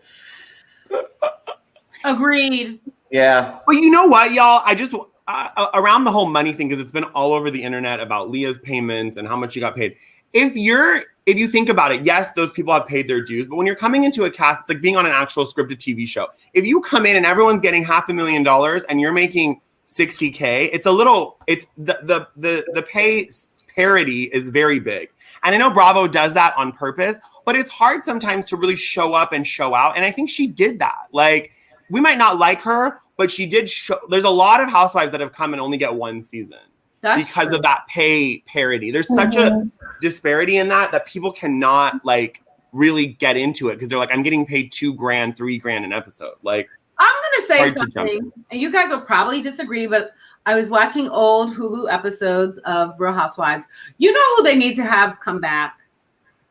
agreed. Yeah. Well, you know what, y'all? I just around the whole money thing, because it's been all over the internet about Leah's payments and how much she got paid. If you think about it, yes, those people have paid their dues, but when you're coming into a cast, it's like being on an actual scripted TV show. If you come in and everyone's getting $500,000 and you're making $60K, it's the pay parity is very big. And I know Bravo does that on purpose, but it's hard sometimes to really show up and show out. And I think she did that. Like, we might not like her, but she did show. There's a lot of housewives that have come and only get one season because of that pay parity. There's such a disparity in that people cannot like really get into it because they're like, I'm getting paid $2,000, $3,000 an episode. Like, I'm going to say something, and you guys will probably disagree, but I was watching old Hulu episodes of Real Housewives. You know who they need to have come back?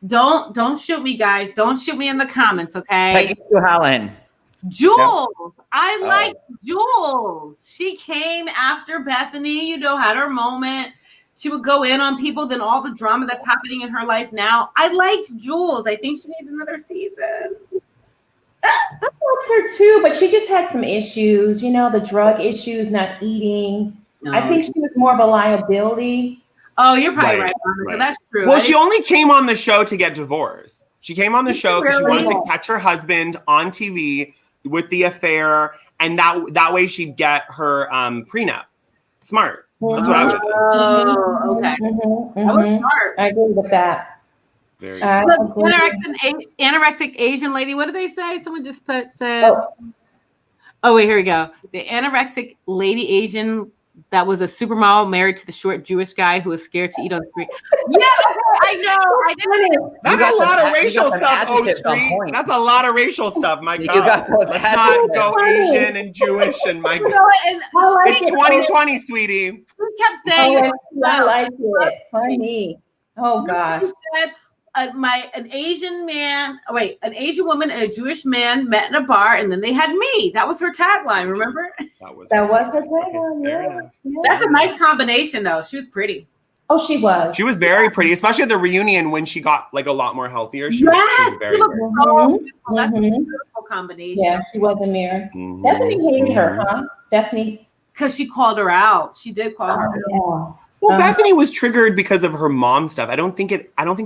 Don't shoot me, guys. Don't shoot me in the comments, okay? Like you, Helen. Jules. Yep. I like Jules. She came after Bethany, had her moment. She would go in on people, then all the drama that's happening in her life now. I liked Jules. I think she needs another season. I liked her too, but she just had some issues, the drug issues, not eating. No. I think she was more of a liability. Oh, you're probably right. That's true. Well, she only came on the show to get divorced. She came on the show because she wanted to catch her husband on TV with the affair, and that way she'd get her prenup. Smart. That's what I would do. Oh, okay. That was smart. I agree with that. Anorexic Asian lady. What did they say? Someone just said. Oh, wait, here we go. The anorexic lady Asian that was a supermodel married to the short Jewish guy who was scared to eat on screen. Yeah, I know. That's a lot of racial stuff. That's a lot of racial stuff. My God, let's not go Asian and Jewish and my God. It's 2020, sweetie. We kept saying I like it. Funny. Oh gosh. An Asian woman and a Jewish man met in a bar, and then they had me. That was her tagline. Remember? That was her tagline. Yeah. That's a nice combination, though. She was pretty. Oh, she was. She was very pretty, especially at the reunion when she got like a lot more healthier. She was very, very beautiful. That's a beautiful combination. Yeah, she was a mirror. Bethany hated her, huh? Bethany, because she called her out. She did call her out. Yeah. Well, Bethany was triggered because of her mom stuff. I don't think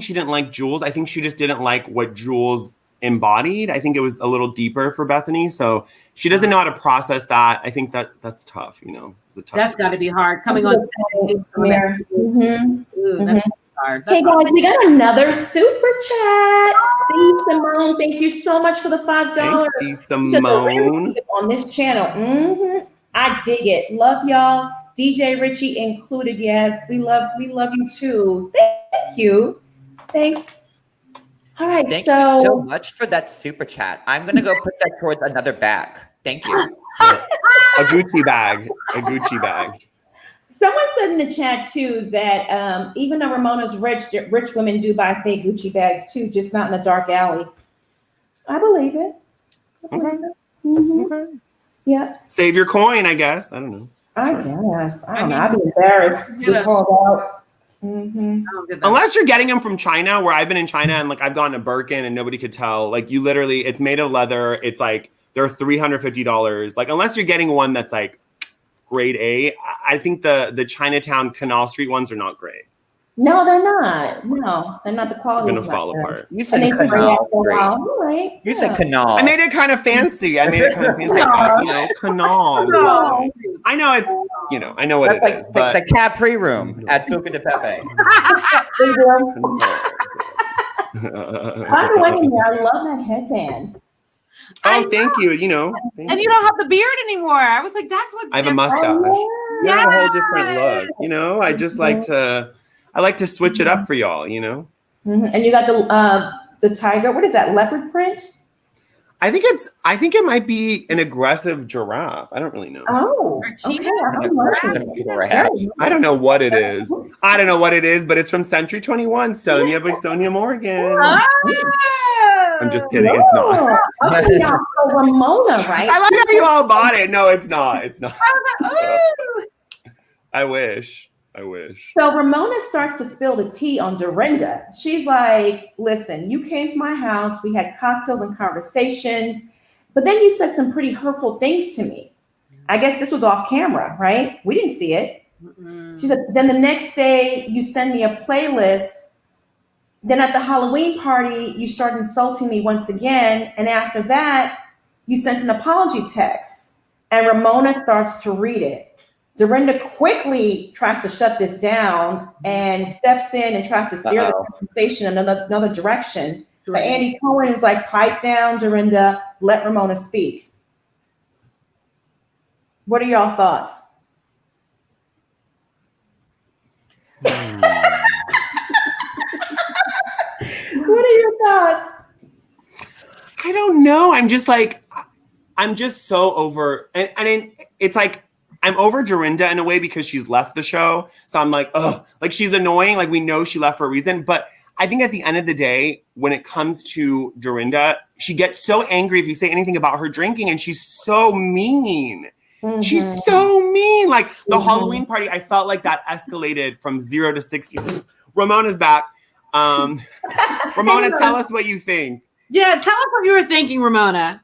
she didn't like Jules. I think she just didn't like what Jules embodied. I think it was a little deeper for Bethany. So she doesn't know how to process that. I think that's tough, It's a tough that's got to be hard coming on. That's hard. Hey guys, we got another super chat. C. Simone, thank you so much for the $5. Thanks, C. Simone. On this channel. I dig it. Love y'all. DJ Richie included. Yes, we love you too. Thank you. Thanks. All right. Thank you so much for that super chat. I'm gonna go put that towards another bag. Thank you. A Gucci bag. A Gucci bag. Someone said in the chat too that even though Ramona's rich women do buy fake Gucci bags too, just not in a dark alley. I believe it. Okay. Okay. Yeah. Save your coin, I guess. I don't know. I guess. I don't know. I'd be embarrassed to called out. Unless you're getting them from China, where I've been in China and like I've gone to Birkin and nobody could tell. Like you literally, it's made of leather. It's like they're $350. Like unless you're getting one that's like grade A, I think the Chinatown Canal Street ones are not great. No, they're not. No, they're not the quality. They're gonna fall apart. You said canal. Right? You said canal. I made it kind of fancy. You know, canal. I know it's, you know, I know what That's it is, but the Capri room at Buca de Pepe. By the way, I love that headband. Oh, thank you. You know, and you don't have the beard anymore. I was like, that's what's I have a mustache. You have a whole different look. You know, I just like to. I like to switch it up for y'all, you know. And you got the tiger. What is that? Leopard print? I think it might be an aggressive giraffe. I don't really know. Oh, okay. I don't know what it is. I don't know what it is, but it's from Century 21. Sonia by Sonia Morgan. Oh. I'm just kidding. It's not. Okay, now, so Ramona, right? I like how you all bought it. No, it's not. It's not. I wish. So Ramona starts to spill the tea on Dorinda. She's like, listen, you came to my house. We had cocktails and conversations, but then you said some pretty hurtful things to me. I guess this was off camera, right? We didn't see it. She said, then the next day you send me a playlist. Then at the Halloween party, you start insulting me once again. And after that, you sent an apology text. And Ramona starts to read it. Dorinda quickly tries to shut this down and steps in and tries to steer the conversation in another direction. But Andy Cohen is like, pipe down, Dorinda, let Ramona speak. What are y'all thoughts? What are your thoughts? I don't know. I'm just so over, and it's like, I'm over Dorinda in a way because she's left the show. So I'm like, ugh, like she's annoying. Like we know she left for a reason. But I think at the end of the day, when it comes to Dorinda, she gets so angry if you say anything about her drinking, and she's so mean. Mm-hmm. She's so mean. Like the Halloween party, I felt like that escalated from 0 to 60. Ramona's back. Ramona, tell us what you think. Yeah, tell us what you were thinking, Ramona.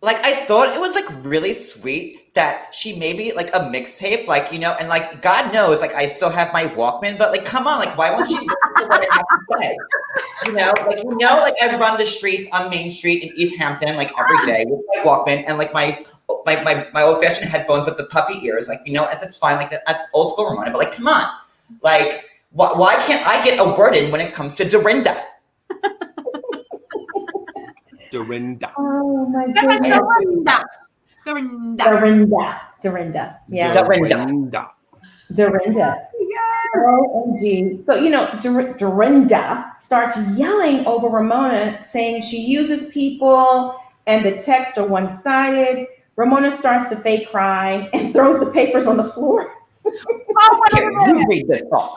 Like, I thought it was, like, really sweet that she made me, like, a mixtape, like, you know, and, like, God knows, like, I still have my Walkman, but, like, come on, like, why won't she listen to what I have to say? You know, like, I run the streets on Main Street in East Hampton, like, every day with my Walkman and, like, my old-fashioned headphones with the puffy ears, like, you know, that's fine, like, that's old school Ramona, but, like, come on. Like, why can't I get a word in when it comes to Dorinda? Dorinda. Oh my goodness. Dorinda. Yeah. Dorinda. OMG. So, you know, Dorinda starts yelling over Ramona, saying she uses people and the texts are one-sided. Ramona starts to fake cry and throws the papers on the floor.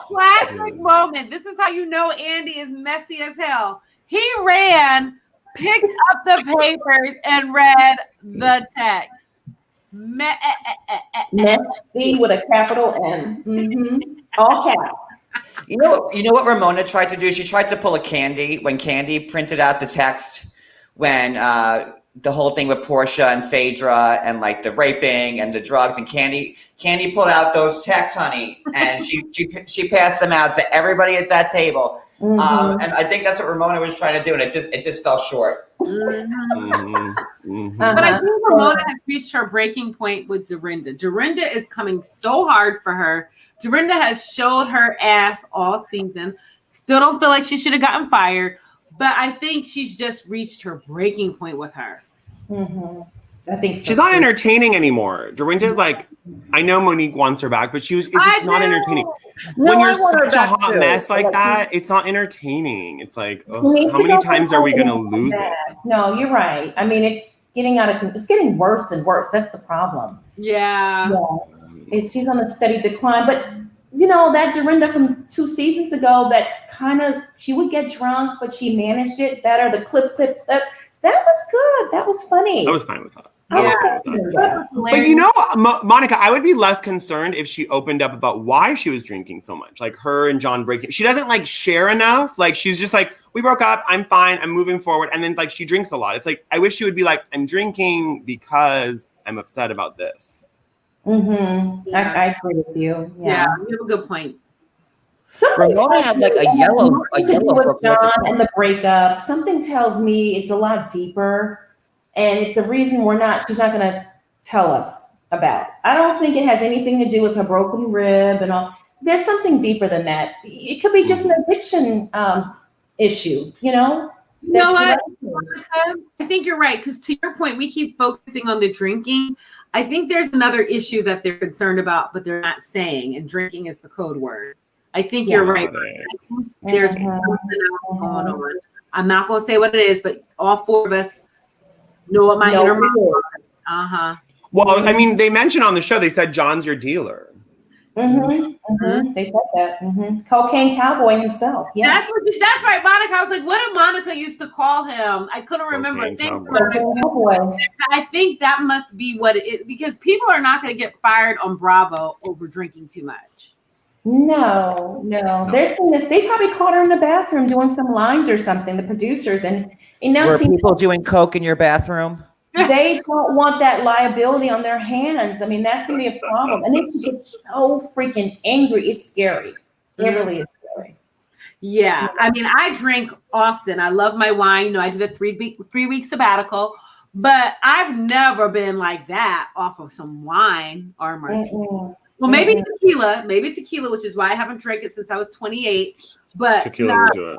Classic moment. This is how you know Andy is messy as hell. He ran, picked up the papers, and read the text. Messy with a capital M. Mm-hmm. All caps. You know what Ramona tried to do? She tried to pull a Candy when Candy printed out the text when the whole thing with Portia and Phaedra and like the raping and the drugs, and Candy pulled out those texts, honey, and she passed them out to everybody at that table. Mm-hmm. And I think that's what Ramona was trying to do, and it just fell short. Mm-hmm. But I think Ramona has reached her breaking point with Dorinda. Dorinda is coming so hard for her. Dorinda has showed her ass all season. Still don't feel like she should have gotten fired, but I think she's just reached her breaking point with her. Mm-hmm. I think so. She's not entertaining anymore. Dorinda's like, I know Monique wants her back, but it's just not entertaining. When you're such a hot mess like that, it's not entertaining. It's like, how many times are we going to lose it? No, you're right. I mean, it's getting worse and worse. That's the problem. Yeah. She's on a steady decline. But, you know, that Dorinda from 2 seasons ago, that kind of, she would get drunk, but she managed it better. The clip. That was good. That was funny. I was fine with that. Yeah. But you know, Monica, I would be less concerned if she opened up about why she was drinking so much. Like her and John breaking. She doesn't like share enough. Like she's just like, we broke up. I'm fine. I'm moving forward. And then like she drinks a lot. It's like, I wish she would be like, I'm drinking because I'm upset about this. Mm-hmm. I agree with you. Yeah, you have a good point. Ramona had like a yellow book. John and the breakup. Something tells me it's a lot deeper. And it's a reason she's not going to tell us about. I don't think it has anything to do with her broken rib and all. There's something deeper than that. It could be just an addiction issue, you know? You know what, Monica? I think you're right. Because to your point, we keep focusing on the drinking. I think there's another issue that they're concerned about, but they're not saying. And drinking is the code word. I think you're right. There's something else going on. I'm not going to say what it is, but all 4 of us know what my inner mom. Well, I mean, they mentioned on the show, they said John's your dealer. They said that. Cocaine cowboy himself. Yes. That's right, Monica. I was like, what did Monica used to call him? I couldn't remember. I think that must be what it is, because people are not going to get fired on Bravo over drinking too much. No. They're saying this. They probably caught her in the bathroom doing some lines or something, the producers. And now were people doing coke in your bathroom? They don't want that liability on their hands. I mean, that's going to be a problem. And they get so freaking angry. It's scary. It really is scary. Yeah. I mean, I drink often. I love my wine. You know, I did a 3-week sabbatical, but I've never been like that off of some wine or martini. Well, maybe tequila, which is why I haven't drank it since I was 28. But tequila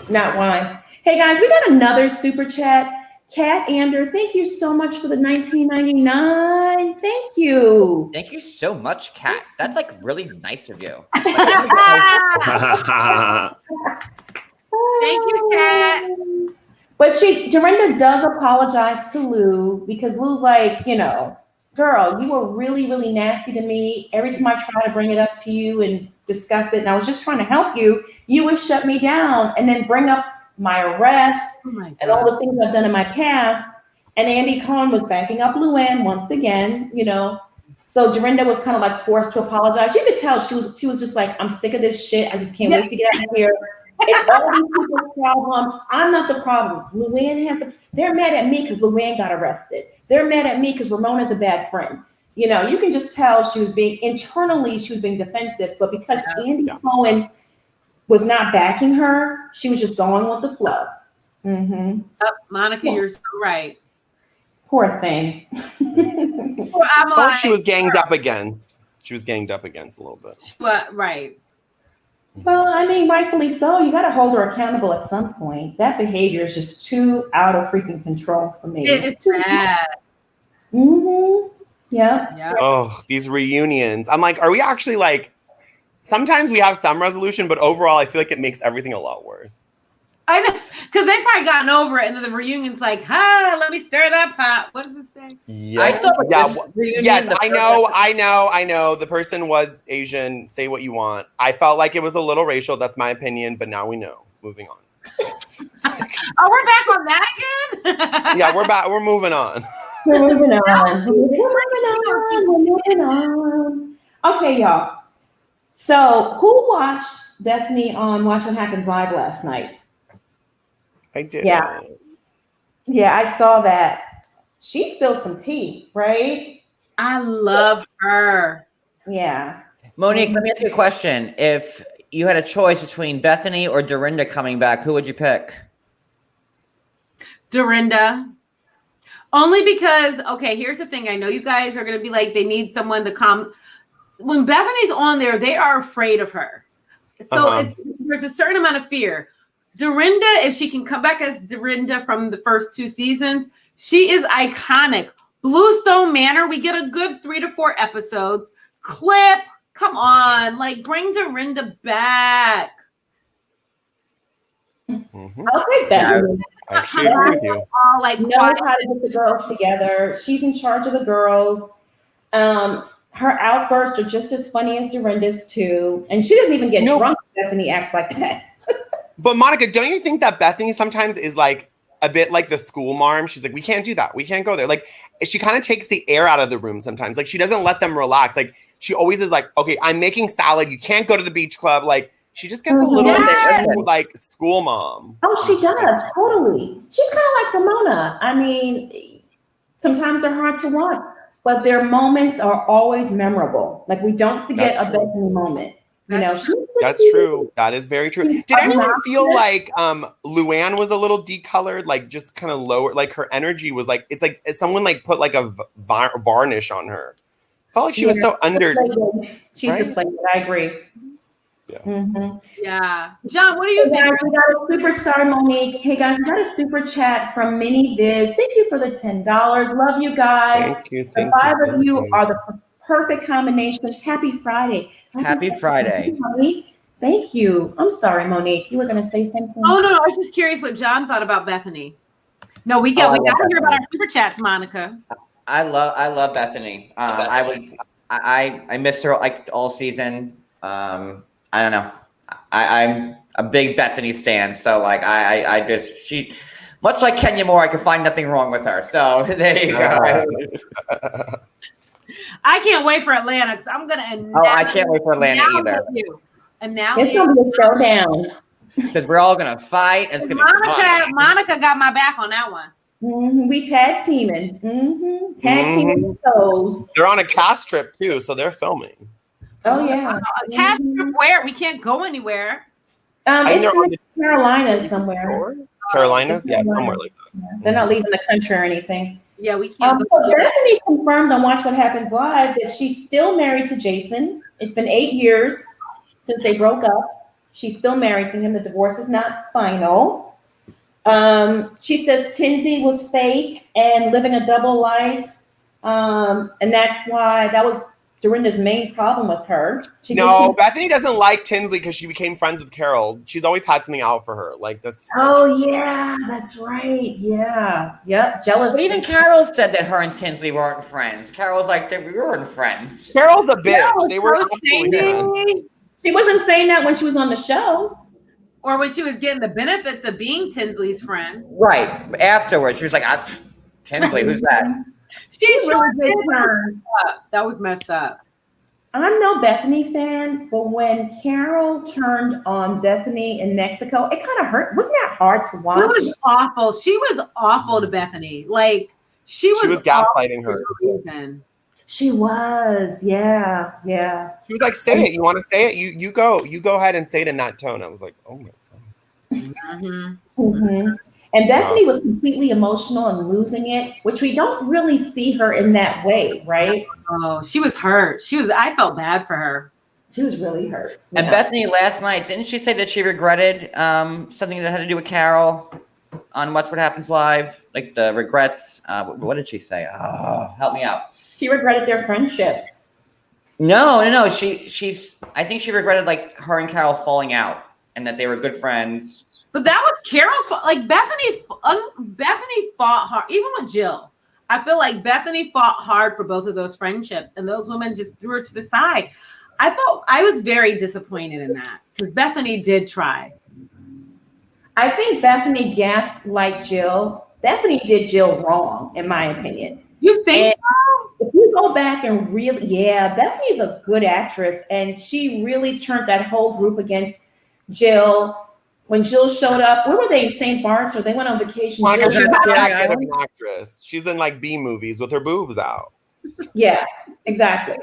not wine. Hey guys, we got another super chat. Kat Ander, thank you so much for the $19.99. Thank you. Thank you so much, Kat. That's like really nice of you. Thank you, Kat. But Dorinda does apologize to Lou, because Lou's like, you know, girl, you were really, really nasty to me. Every time I try to bring it up to you and discuss it, and I was just trying to help you, you would shut me down and then bring up my arrest and all the things I've done in my past. And Andy Cohen was backing up Luann once again, you know. So Dorinda was kind of like forced to apologize. You could tell she was just like, I'm sick of this shit. I just can't wait to get out of here. It's all these people's problem. I'm not the problem. Luann they're mad at me because Luann got arrested. They're mad at me because Ramona's a bad friend. You know, you can just tell she was being defensive, but because Andy Cohen was not backing her, she was just going with the flow. Monica, you're so right. Poor thing. I thought she was ganged up against. She was ganged up against a little bit. Right. Well, I mean, rightfully so. You got to hold her accountable at some point. That behavior is just too out of freaking control for me. It is bad. Yeah. Oh, these reunions. I'm like, are we actually like, sometimes we have some resolution, but overall, I feel like it makes everything a lot worse. I know, because they've probably gotten over it, and then the reunion's like, let me stir that pot. What does it say? Yes, I know. The person was Asian. Say what you want. I felt like it was a little racial. That's my opinion, but now we know. Moving on. Oh, we're back on that again? Yeah, we're back. We're moving on. We're moving on. Okay, y'all. So who watched Bethany on Watch What Happens Live last night? I did. Yeah, I saw that. She spilled some tea, right? I love her. Yeah. Monique, let me ask you a question. If you had a choice between Bethany or Dorinda coming back, who would you pick? Dorinda. Only because, okay, here's the thing. I know you guys are going to be like, they need someone to come. When Bethany's on there, they are afraid of her. So there's a certain amount of fear. Dorinda, if she can come back as Dorinda from the first 2 seasons, She is iconic. Bluestone Manor, we get a good 3 to 4 episodes. Clip, come on, like bring Dorinda back. I'll take that. I agree with you. All like knows how to get the girls together. She's in charge of the girls. Her outbursts are just as funny as Dorinda's too, and she doesn't even get drunk. Bethany acts like that. But Monica, don't you think that Bethany sometimes is like a bit like the school marm? She's like, we can't do that. We can't go there. Like she kind of takes the air out of the room sometimes. Like she doesn't let them relax. Like she always is like, okay, I'm making salad. You can't go to the beach club. Like she just gets a little bit like school mom. Oh, she does. Totally. She's kind of like Ramona. I mean, sometimes they're hard to watch, but their moments are always memorable. Like we don't forget a Bethany moment. That's true. That is very true. Did anyone feel like Luann was a little decolored, like just kind of lower, like her energy was like, it's like someone like put like a varnish on her. I felt like she was so under. She's deflated. I agree. Yeah. Mm-hmm. Yeah. John, what do you think? We got a super sorry, Monique. Hey guys, we got a super chat from Minnie Viz. Thank you for the $10. Love you guys. Thank you. The 5 of you are the perfect combination. Happy Friday. Happy Friday. Thank you. I'm sorry, Monique. You were going to say something? Oh, no. I was just curious what John thought about Bethany. No, we got to hear about our super chats, Monica. I love Bethany. I missed her like all season. I don't know. I'm a big Bethany stan, so like she much like Kenya Moore, I could find nothing wrong with her. So there you go. I can't wait for Atlanta because I'm gonna announce. Oh, I can't wait for Atlanta either. It's gonna be a showdown. Because we're all gonna fight. It's gonna be fun. Monica got my back on that one. Mm-hmm. We tag teaming. Tag teaming toes. They're on a cast trip too, so they're filming. Oh yeah. Cast trip where? We can't go anywhere. It's in the Carolinas somewhere. Carolinas? Yeah, somewhere like that. Yeah. They're not leaving the country or anything. Yeah, we can't. Bethany confirmed on Watch What Happens Live that she's still married to Jason. It's been 8 years since they broke up. She's still married to him. The divorce is not final. She says Tinsley was fake and living a double life. And that's why that was Dorinda's main problem with her. Bethany doesn't like Tinsley because she became friends with Carol. She's always had something out for her. Like this. Oh yeah, that's right. Yeah. Yep. Jealous. But even Carol said that her and Tinsley weren't friends. Carol's like, we weren't friends. Carol's a bitch. They were absolutely. She wasn't saying that when she was on the show. Or when she was getting the benefits of being Tinsley's friend. Right. Afterwards, she was like, Tinsley, who's that? She's really did turn up. That was messed up. I'm no Bethany fan, but when Carol turned on Bethany in Mexico, it kind of hurt. Wasn't that hard to watch? It was awful. She was awful to Bethany. Like she was gaslighting her. She was, yeah. She was like, "Say it. You want to say it? You go ahead and say it in that tone." I was like, "Oh my god." Mm-hmm. And Bethany was completely emotional and losing it, which we don't really see her in that way, right? Oh, she was hurt. I felt bad for her. She was really hurt. And Bethany last night, didn't she say that she regretted something that had to do with Carol on Watch What Happens Live? Like the regrets. What did she say? Oh, help me out. She regretted their friendship. No. I think she regretted like her and Carol falling out and that they were good friends. But that was Carol's fault. Like Bethany fought hard, even with Jill. I feel like Bethany fought hard for both of those friendships, and those women just threw her to the side. I was very disappointed in that because Bethany did try. I think Bethany gaslight Jill. Bethany did Jill wrong, in my opinion. You think so? If you go back and Bethany's a good actress, and she really turned that whole group against Jill. When Jill showed up, where were they? In St. Bart's, or they went on vacation? She's not that good of an actress. She's in like B movies with her boobs out. Yeah, exactly.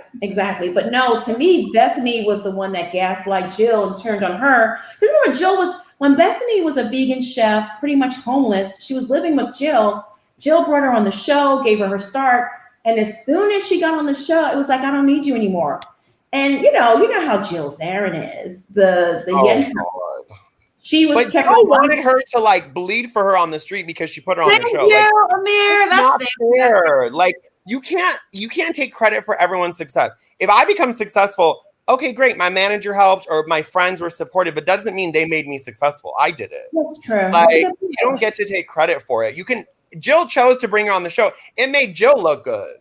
But no, to me, Bethany was the one that gaslight Jill and turned on her. Because remember, when Bethany was a vegan chef, pretty much homeless, she was living with Jill. Jill brought her on the show, gave her start, and as soon as she got on the show, it was like, I don't need you anymore. And you know how Jill Zarin is. She was. But Jill wanted her to like bleed for her on the street because she put her on the show. Thank you, Amir. That's not fair. Like you can't take credit for everyone's success. If I become successful, okay, great. My manager helped or my friends were supportive, but doesn't mean they made me successful. I did it. That's true. Like you don't get to take credit for it. Jill chose to bring her on the show. It made Jill look good.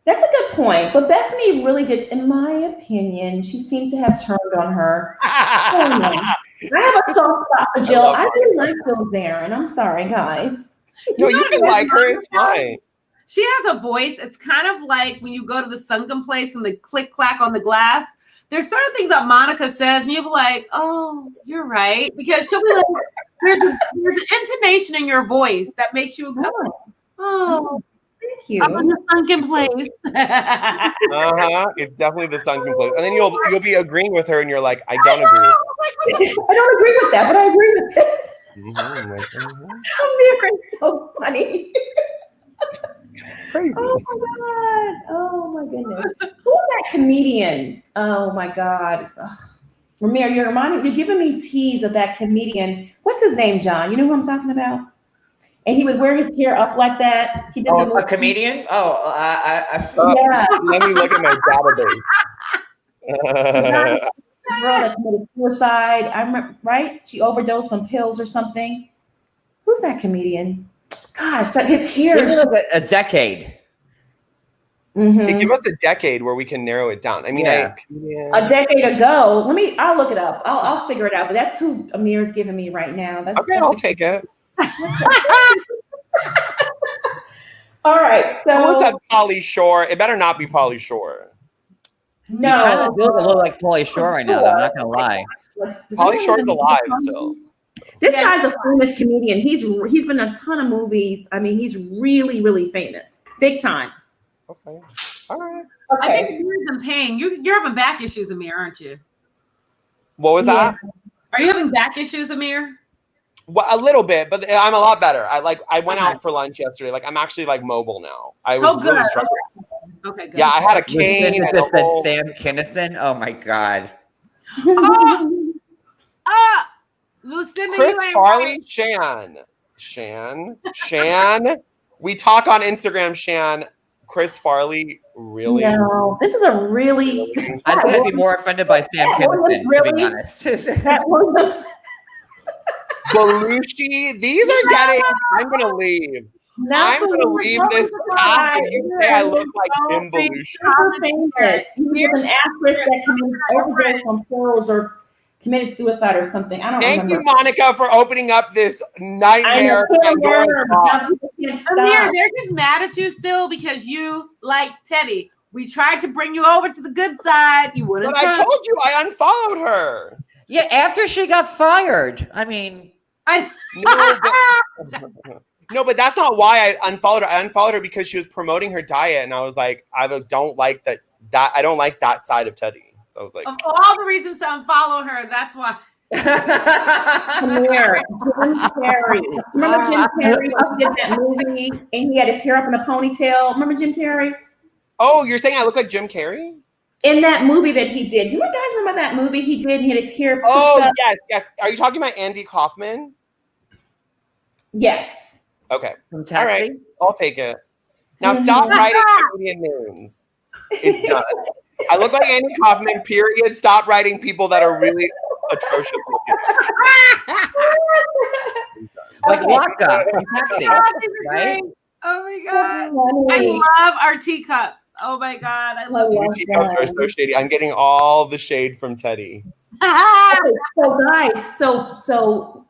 That's a good point. But Bethany really did, in my opinion, she seemed to have turned on her. I have a soft spot for Jill. I really like Jill Zarin. I'm sorry, guys. No, you can like her. It's fine. She has a voice. It's kind of like when you go to the sunken place when the click clack on the glass. There's certain things that Monica says, and you'll be like, "Oh, you're right," because she'll be like, "There's an intonation in your voice that makes you go, oh, thank you." I'm in the sunken place. It's definitely the sunken place, and then you'll be agreeing with her, and you're like, "I don't agree with that." I don't agree with that, but I agree with it. Amir's so funny. It's crazy. Oh my God. Oh my goodness. Who's that comedian? Oh my God. Ramir, you're giving me tease of that comedian. What's his name, John? You know who I'm talking about? And he would wear his hair up like that. He did a comedian? Oh, yeah. Let me look at my database. The girl that committed suicide. I remember, right? She overdosed on pills or something. Who's that comedian? Gosh, his hair is a decade. Mm-hmm. Give us a decade where we can narrow it down. I mean, a decade ago. I'll look it up. I'll figure it out. But that's who Amir's giving me right now. I'll take it. All right. So who's that? Pauly Shore. It better not be Pauly Shore. No, you kind of look a little like Pauly Shore right now. Though, I'm not gonna lie. Pauly Shore's alive still. This guy's a famous comedian. He's been in a ton of movies. I mean, he's really, really famous. Big time. Okay. All right. Okay. I think Amir's in pain. You're having back issues, Amir, aren't you? What was that? Are you having back issues, Amir? Well, a little bit, but I'm a lot better. I went out for lunch yesterday. Like I'm actually like mobile now. I was really struggling. Okay, good. Yeah, I had a cane. This said Sam Kinison. Oh my God. Lucinda, Chris Farley, Shan. We talk on Instagram, Shan. Chris Farley, really? No, this is a really. I'm going to be more offended by Sam Kinison, to be honest. Belushi, these are getting. I'm going to leave. I'm going to leave this cast if you say I look like Jim Belushi. He was an actress that committed overdose on pills or committed suicide or something. I don't remember. Thank you, Monica, for opening up this nightmare. Amir, they're just mad at you still because you like Teddy. We tried to bring you over to the good side. You wouldn't. But I told you I unfollowed her. Yeah, after she got fired. I mean, no, but that's not why I unfollowed her. I unfollowed her because she was promoting her diet, and I was like, I don't like that. I don't like that side of Teddy. So I was like, of all the reasons to unfollow her, that's why. Amir, Jim Carrey. Remember Jim Carrey when he did that movie and he had his hair up in a ponytail? Remember Jim Carrey? Oh, you're saying I look like Jim Carrey? In that movie that he did. You guys remember that movie he did? And he had his hair pushed up? Yes. Are you talking about Andy Kaufman? Yes. Okay. All right. I'll take it. Now stop writing comedian names. It's done. I look like Andy Kaufman, period. Stop writing people that are really atrocious looking. Like Waka from Taxi, right? Oh my God. I love our teacups. Oh my God. I love your teacups are so shady. I'm getting all the shade from Teddy. So guys, so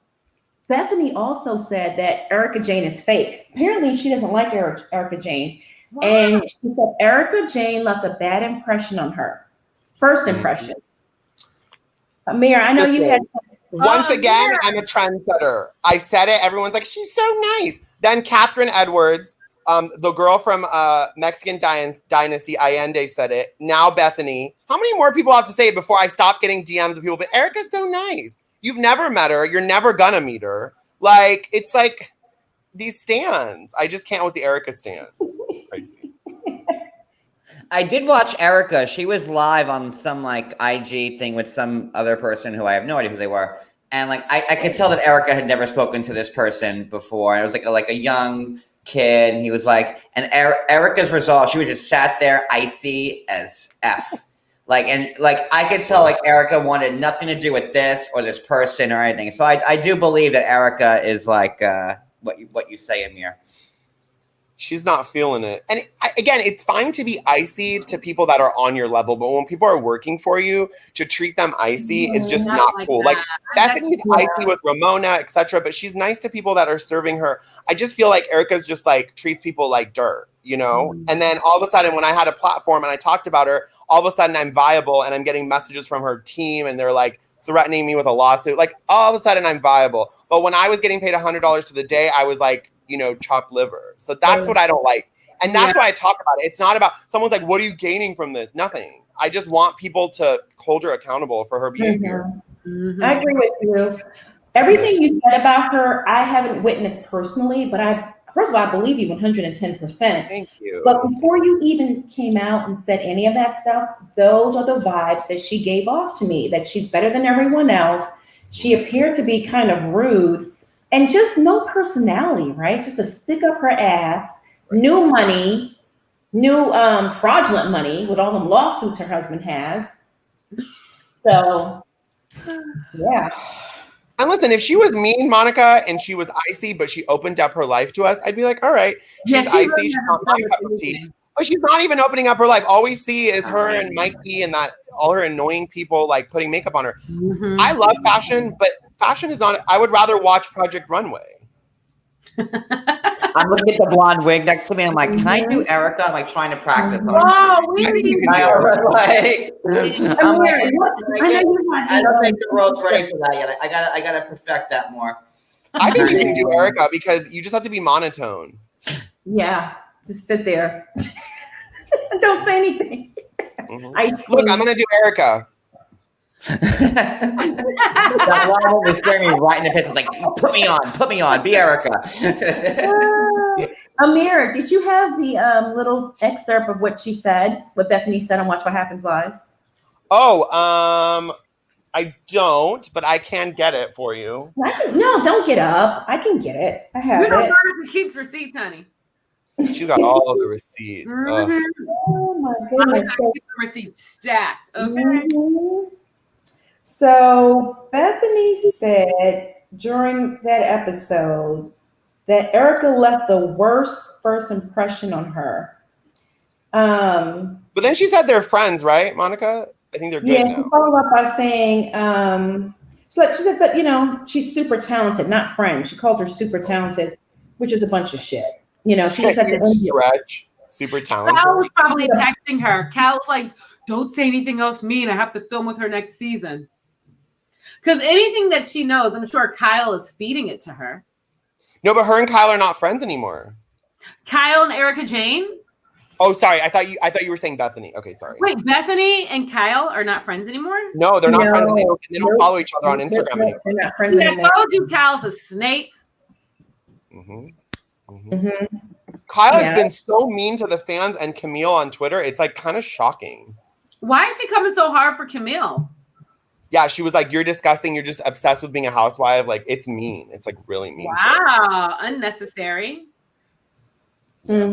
Bethany also said that Erica Jane is fake. Apparently she doesn't like Erica Jane. Wow. And she said Erica Jane left a bad impression on her. First impression. Amir, I know you had. Once again, I'm a trendsetter. I said it. Everyone's like, she's so nice. Then Catherine Edwards, the girl from Mexican Dynasty, Allende, said it. Now Bethany. How many more people have to say it before I stop getting DMs of people? But Erica's so nice. You've never met her. You're never gonna meet her. Like, it's like these stands. I just can't with the Erica stands. It's crazy. I did watch Erica. She was live on some like IG thing with some other person who I have no idea who they were. And like I could tell that Erica had never spoken to this person before. It was like a young kid. And he was like, and Erica's resolve, she was just sat there icy as F. And I could tell like Erica wanted nothing to do with this or this person or anything. So I do believe that Erica is like what you say, Amir. She's not feeling it. And again, it's fine to be icy to people that are on your level, but when people are working for you, to treat them icy is just not cool. Like Bethany's icy with Ramona, etc., but she's nice to people that are serving her. I just feel like Erica's just like treats people like dirt, you know? And then all of a sudden when I had a platform and I talked about her, all of a sudden I'm viable and I'm getting messages from her team and they're like threatening me with a lawsuit. Like all of a sudden I'm viable. But when I was getting paid $100 for the day, I was like, you know, chopped liver. So that's what I don't like. And that's why I talk about it. It's not about someone's like, what are you gaining from this? Nothing. I just want people to hold her accountable for her behavior. I agree with you. Everything you said about her, I haven't witnessed personally, but first of all, I believe you 110%. Thank you. But before you even came out and said any of that stuff, those are the vibes that she gave off to me, that she's better than everyone else. She appeared to be kind of rude. And just no personality, right? Just to stick up her ass, new money, new fraudulent money with all the lawsuits her husband has. So, yeah. And listen, if she was mean, Monica, and she was icy, but she opened up her life to us, I'd be like, all right, she's icy, really she's not my cup of tea. But she's not even opening up her life. All we see is her and Mikey and that all her annoying people like putting makeup on her. I love fashion, but fashion is not. I would rather watch Project Runway. I'm looking at the blonde wig next to me. I'm like, can I do Erica? I'm like trying to practice. Oh, we need to I don't think the world's ready for that yet. I gotta perfect that more. I think you can do Erica because you just have to be monotone. Yeah, just sit there. Don't say anything. Look, I'm gonna do Erica. That blonde was staring me right in the face. It's like, put me on, be Erica. Amir, did you have the little excerpt of what Bethany said on Watch What Happens Live? Oh, I don't, but I can get it for you. No, don't get up. I can get it. I have it. We don't know who keeps receipts, honey. She's got all of the receipts. Oh my goodness. Receipts stacked. Okay. So Bethany said during that episode that Erica left the worst first impression on her. But then she said they're friends, right, Monica? I think they're good now. She followed up by saying, she said, but you know, she's super talented, not friends. She called her super talented, which is a bunch of shit. You know, she just had to stretch. Super talented. Cal was probably texting her. Cal was like, don't say anything else mean. I have to film with her next season. Because anything that she knows, I'm sure Kyle is feeding it to her. No, but her and Kyle are not friends anymore. Kyle and Erica Jane? Oh, sorry. I thought you were saying Bethany. Okay, sorry. Wait, Bethany and Kyle are not friends anymore? No, they're not friends. They don't follow each other on Instagram anymore. They're not friends anymore. I told you Kyle's a snake. Kyle has been so mean to the fans and Camille on Twitter. It's like kind of shocking. Why is she coming so hard for Camille? Yeah, she was like, "You're disgusting. You're just obsessed with being a housewife." Like, it's mean. It's like really mean. Wow, unnecessary. Yeah,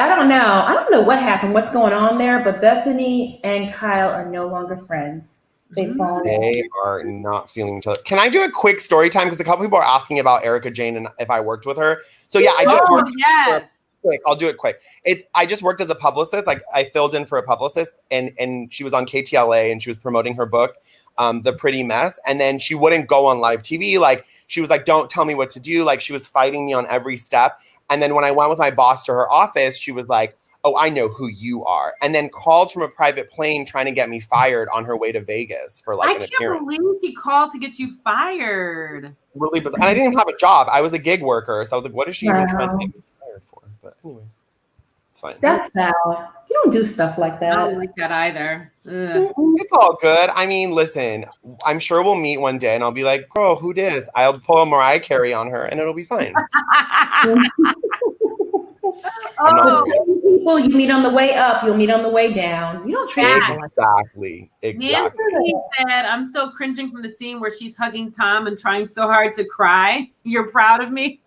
I don't know. I don't know what happened, what's going on there, but Bethany and Kyle are no longer friends. They are not feeling each other. Can I do a quick story time? Because a couple people are asking about Erica Jane and if I worked with her. So yeah, I did. Yes. Quick, I'll do it quick. I just worked as a publicist. Like I filled in for a publicist, and she was on KTLA and she was promoting her book, The Pretty Mess. And then she wouldn't go on live TV. Like she was like, "Don't tell me what to do." Like she was fighting me on every step. And then when I went with my boss to her office, she was like, "Oh, I know who you are," and then called from a private plane trying to get me fired on her way to Vegas for like an appearance. I can't believe she called to get you fired. Really bizarre. And I didn't even have a job. I was a gig worker, so I was like, "What is she even trying to get me fired for?" But anyways, it's fine. That's valid. You don't do stuff like that. I don't like that either. Ugh. It's all good. I mean, listen, I'm sure we'll meet one day, and I'll be like, "Girl, who dis?" I'll pull a Mariah Carey on her, and it'll be fine. People you meet on the way up, you'll meet on the way down. You don't treat people like Exactly. Nancy said, I'm still cringing from the scene where she's hugging Tom and trying so hard to cry. You're proud of me?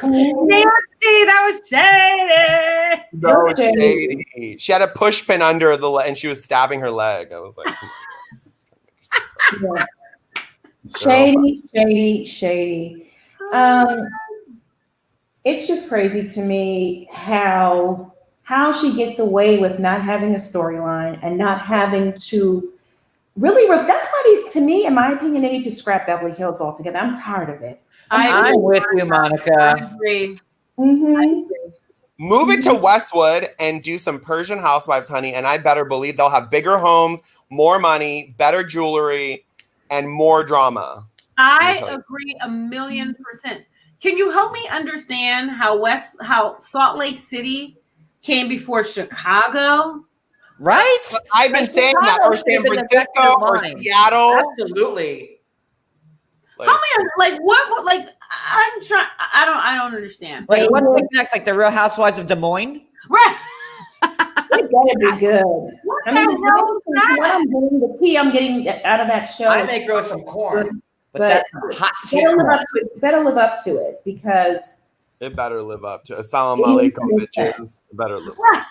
Nancy, that was shady. So shady. She had a push pin under the leg and she was stabbing her leg. I was like, shady. It's just crazy to me how she gets away with not having a storyline and not having to really. That's why, to me, in my opinion, they need to scrap Beverly Hills altogether. I'm tired of it. I'm with you, Monica. I agree. move it to Westwood and do some Persian housewives, honey, and I better believe they'll have bigger homes, more money, better jewelry, and more drama. I agree 1,000,000%. Can you help me understand how Salt Lake City came before Chicago? Right? I've been saying that, or San Francisco, or Seattle. Absolutely. I'm trying. I don't understand. Like what's next? Like the Real Housewives of Des Moines? Right. It better be good. I mean, what I'm getting, the tea I'm getting out of that show. I may grow some corn, but that's hot tea. Better live up to it because it better live up to Assalamu alaikum, bitches. It better live up.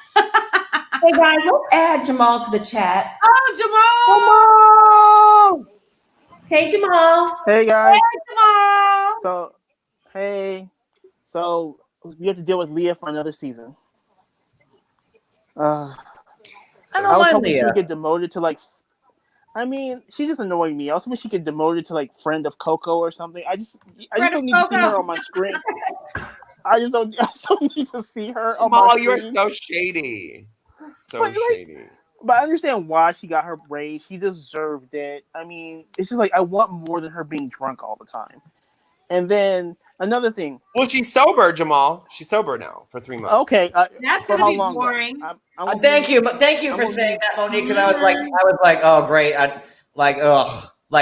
Hey guys, let's add Jamal to the chat. Oh, Jamal! Hey Jamal. Hey guys. Hey Jamal. So we have to deal with Leah for another season. I was hoping she would get demoted to she just annoyed me. I was hoping she get demoted to friend of Coco or something. I just don't need to see her on my screen. I just don't need to see her on my screen. You're so shady. Shady. But I understand why she got her raise. She deserved it. I mean, it's just I want more than her being drunk all the time. And then another thing. Well, she's sober, Jamal. She's sober now for 3 months. Okay. That's for gonna how long? Boring. Thank you for saying that, Monique. Because I was like, oh great.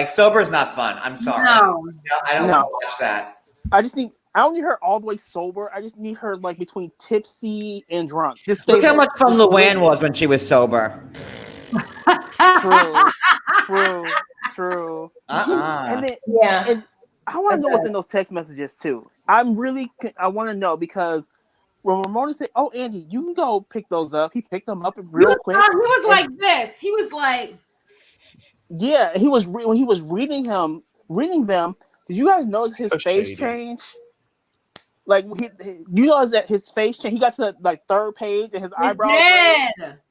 Sober's not fun. I'm sorry. No. I don't want to watch that. I don't need her all the way sober. I just need her between tipsy and drunk. Just look how much fun Luann was when she was sober. True. And then, and I want to know what's in those text messages too. I want to know because when Ramona said, "Oh, Andy, you can go pick those up," he picked them up real quick. He was like this. He was like, yeah. He was when he was reading them. Did you guys notice his face change? You notice that his face change. He got to the third page and his eyebrows.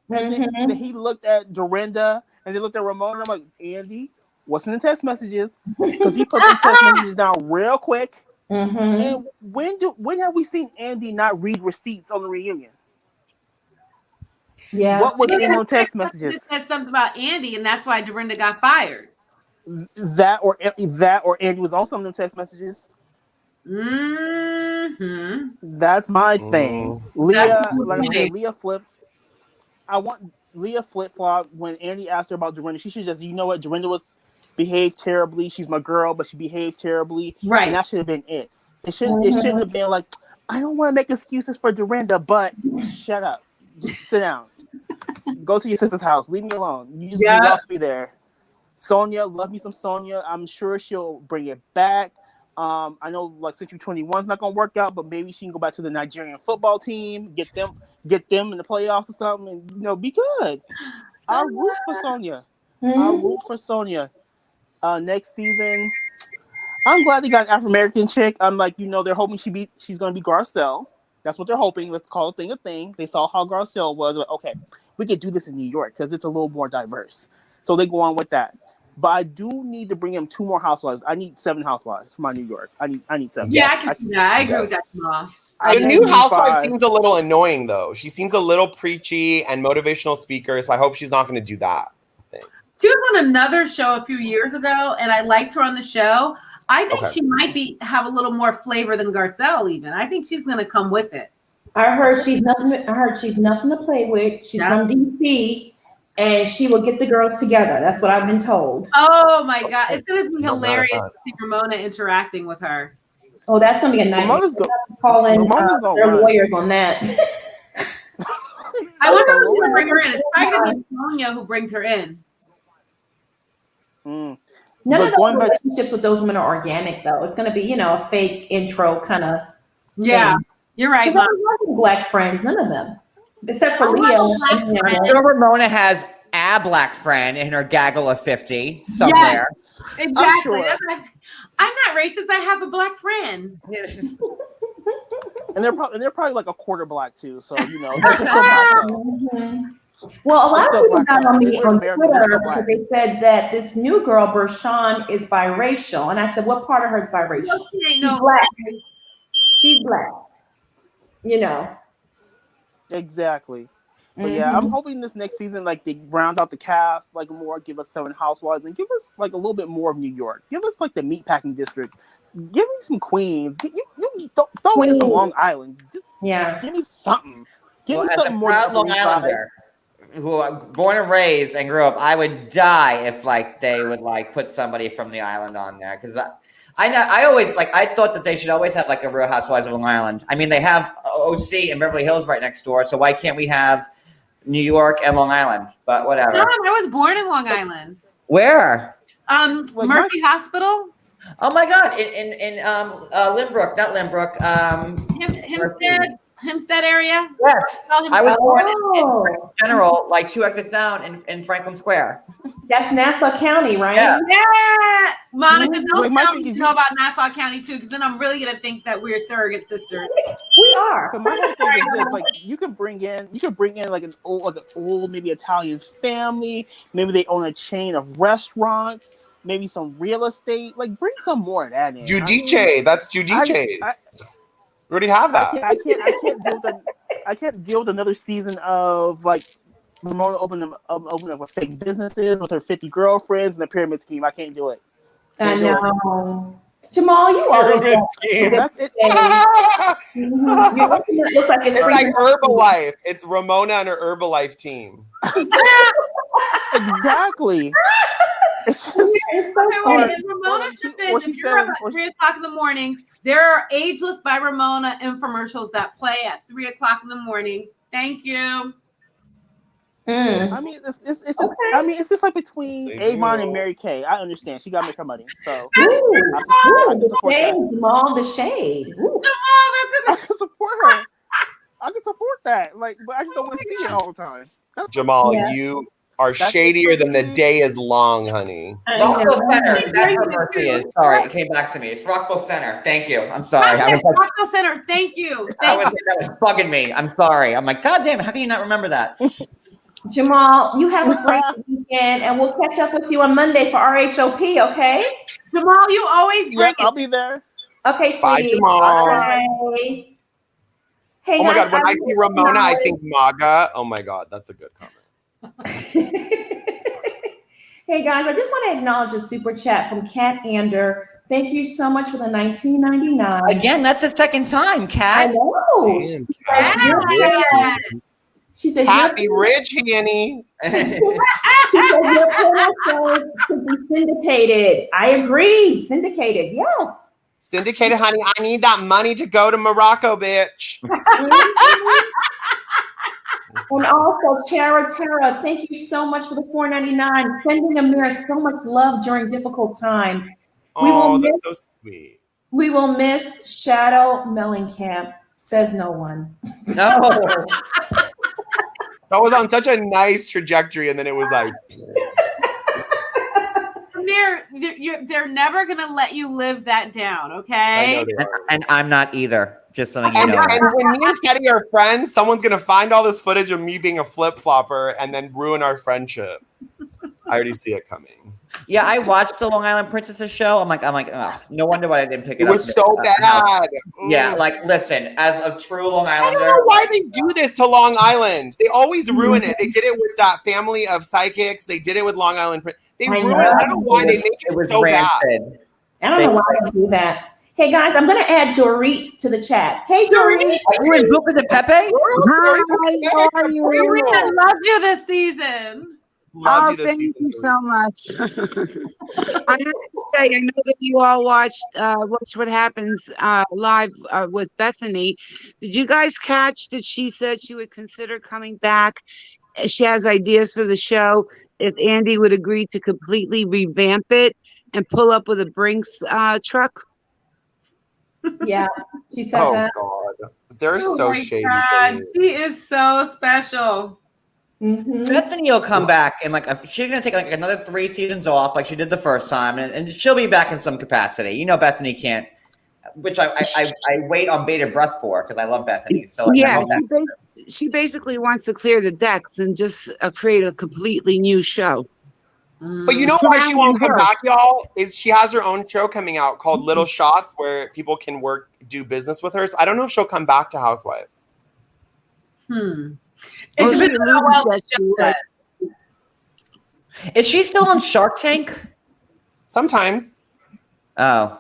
Then he looked at Dorinda and then looked at Ramona. I'm like, Andy, what's in the text messages? Because he put the text messages down real quick. And when have we seen Andy not read receipts on the reunion? Yeah. What was in those text messages? It said something about Andy, and that's why Dorinda got fired. That or Andy was on some of them text messages. That's my thing. Leah, like I said, Leah flipped. I want Leah flip-flop when Andy asked her about Dorinda. She should just, Dorinda behaved terribly. She's my girl, but she behaved terribly. Right. And that should have been it. It shouldn't have been I don't want to make excuses for Dorinda, but shut up. Just sit down. Go to your sister's house. Leave me alone. You just need to be there. Sonia, love me some Sonia. I'm sure she'll bring it back. I know Century 21 is not gonna work out, but maybe she can go back to the Nigerian football team, get them in the playoffs or something, and be good. I'll root for Sonia. Next season, I'm glad they got an Afro-American chick. I'm they're hoping she's gonna be Garcelle. That's what they're hoping. Let's call a thing. They saw how Garcelle was. Okay, we could do this in New York because it's a little more diverse. So they go on with that. But I do need to bring in 2 more housewives. I need 7 housewives for my New York. I need 7. Yeah, I can see that. I agree with that, Jamal. The new housewife seems a little annoying, though. She seems a little preachy and motivational speaker, so I hope she's not going to do that. She was on another show a few years ago, and I liked her on the show. I think she might have a little more flavor than Garcelle, even. I think she's going to come with it. I heard she's nothing to play with. She's from DC. And she will get the girls together. That's what I've been told. Oh my God. It's going to be hilarious to see Ramona interacting with her. Oh, that's gonna be a nightmare. Calling their lawyers on that. I wonder who's gonna bring her in. It's probably gonna be Sonia who brings her in. None of the relationships with those women are organic, though. It's gonna be, a fake intro kind of. Yeah, you're right. I don't have black friends, none of them, except for Leah. Ramona has a black friend in her gaggle of 50 somewhere. Yes, exactly. I'm not racist. I have a black friend. And they're probably like a quarter black too. So Well, a lot of people got on me on Twitter because they said that this new girl, Bershawn, is biracial, and I said, "What part of her is biracial?" She's black. She's black. Exactly. But yeah, I'm hoping this next season, like, they round out the cast like more, give us 7 housewives, and give us like a little bit more of New York. Give us like the meatpacking district. Give me some Queens. You don't get some Long Island. Just give me something. Give me something more. Proud Long Islander, who are born and raised and grew up, I would die if like they would like put somebody from the island on there, because I always I thought that they should always have like a Real Housewives of Long Island. I mean, they have OC and Beverly Hills right next door, so why can't we have New York and Long Island? But whatever. No, I was born in Long Island. Where? Mercy Hospital. Oh my God! In Lynbrook, not Lynbrook. Hempstead area. Yes, I was born in General, like 2 exits down in Franklin Square. That's Nassau County, right? Yeah. Monica, don't tell me you know about Nassau County too, because then I'm really gonna think that we're surrogate sisters. We are. My whole thing is this: like, you could bring in like an old maybe Italian family. Maybe they own a chain of restaurants. Maybe some real estate. Like, bring some more of that in. Giudice, that's Giudice's. We already have that. I can't deal with another season of like Ramona opening up with fake businesses with her 50 girlfriends and the pyramid scheme. I can't do it. I know. Jamal, you always that's it. It looks like it's like Herbalife. It's Ramona and her Herbalife team. Exactly. It's so funny. If you're up at 3 o'clock in the morning, there are Ageless by Ramona infomercials that play at 3 o'clock in the morning. Thank you. I mean, it's just like between Avon and Mary Kay. I understand. She got to make her money. So Jamal, the shade. I can support her. I can support that. Like, but I just don't want to see it all the time. Jamal, you are shadier than the day is long, honey. Rockville Center. That's where Murphy is. Sorry, it came back to me. It's Rockville Center. Thank you. I'm sorry. Rockville Center. Thank you. That was bugging me. I'm sorry. I'm like, God damn it. How can you not remember that? Jamal, you have a great weekend, and we'll catch up with you on Monday for RHOP, okay? Jamal, you always bring it. I'll be there. Okay, bye, sweetie. Jamal. Bye. Hey, oh my God, when I see Ramona, I think MAGA. Oh my God, that's a good comment. Hey guys, I just want to acknowledge a super chat from Kat Ander. Thank you so much for the $19.99. Again, that's the second time, Kat. I know. Damn, she said, happy rich, Annie. She said, your show should be syndicated. I agree. Syndicated, yes. Syndicated, honey. I need that money to go to Morocco, bitch. And also, Tara, thank you so much for the $4.99. Sending Amir so much love during difficult times. That's so sweet. We will miss Shadow Mellencamp, says no one. No. That was on such a nice trajectory, and then it was like... They're never going to let you live that down, okay? And I'm not either. Just something you know. And when me and Teddy are friends, someone's going to find all this footage of me being a flip-flopper and then ruin our friendship. I already see it coming. Yeah, I watched the Long Island Princesses show. I'm like, oh, no wonder why I didn't pick it up. It was so bad. Yeah, like, listen, as a true Long Islander. I don't know why they do this to Long Island. They always ruin it. They did it with that family of psychics. They did it with Long Island. They ruin it. I don't know why they make it so bad. I don't know why they do that. Hey guys, I'm going to add Dorit to the chat. Hey Dorit. Are you in Buca de Pepe? Hi, how are you? Dorit, I loved you this season. Loved you this thank you season. so much. I have to say, I know that you all watched Watch What Happens live with Bethany. Did you guys catch that she said she would consider coming back? She has ideas for the show if Andy would agree to completely revamp it and pull up with a Brinks truck. Yeah, she said that. Oh God, they're Oh so my shady. God, she is so special. Bethany will come back and she's gonna take like another 3 seasons off, like she did the first time, and she'll be back in some capacity. You know, Bethany can't, which I wait on bated breath for because I love Bethany. So like, yeah, she basically wants to clear the decks and just create a completely new show. But you know why she won't come back, y'all? Is she has her own show coming out called Little Shots where people can do business with her. So I don't know if she'll come back to Housewives. It depends on how well the show does. Is she still on Shark Tank? Sometimes. Oh.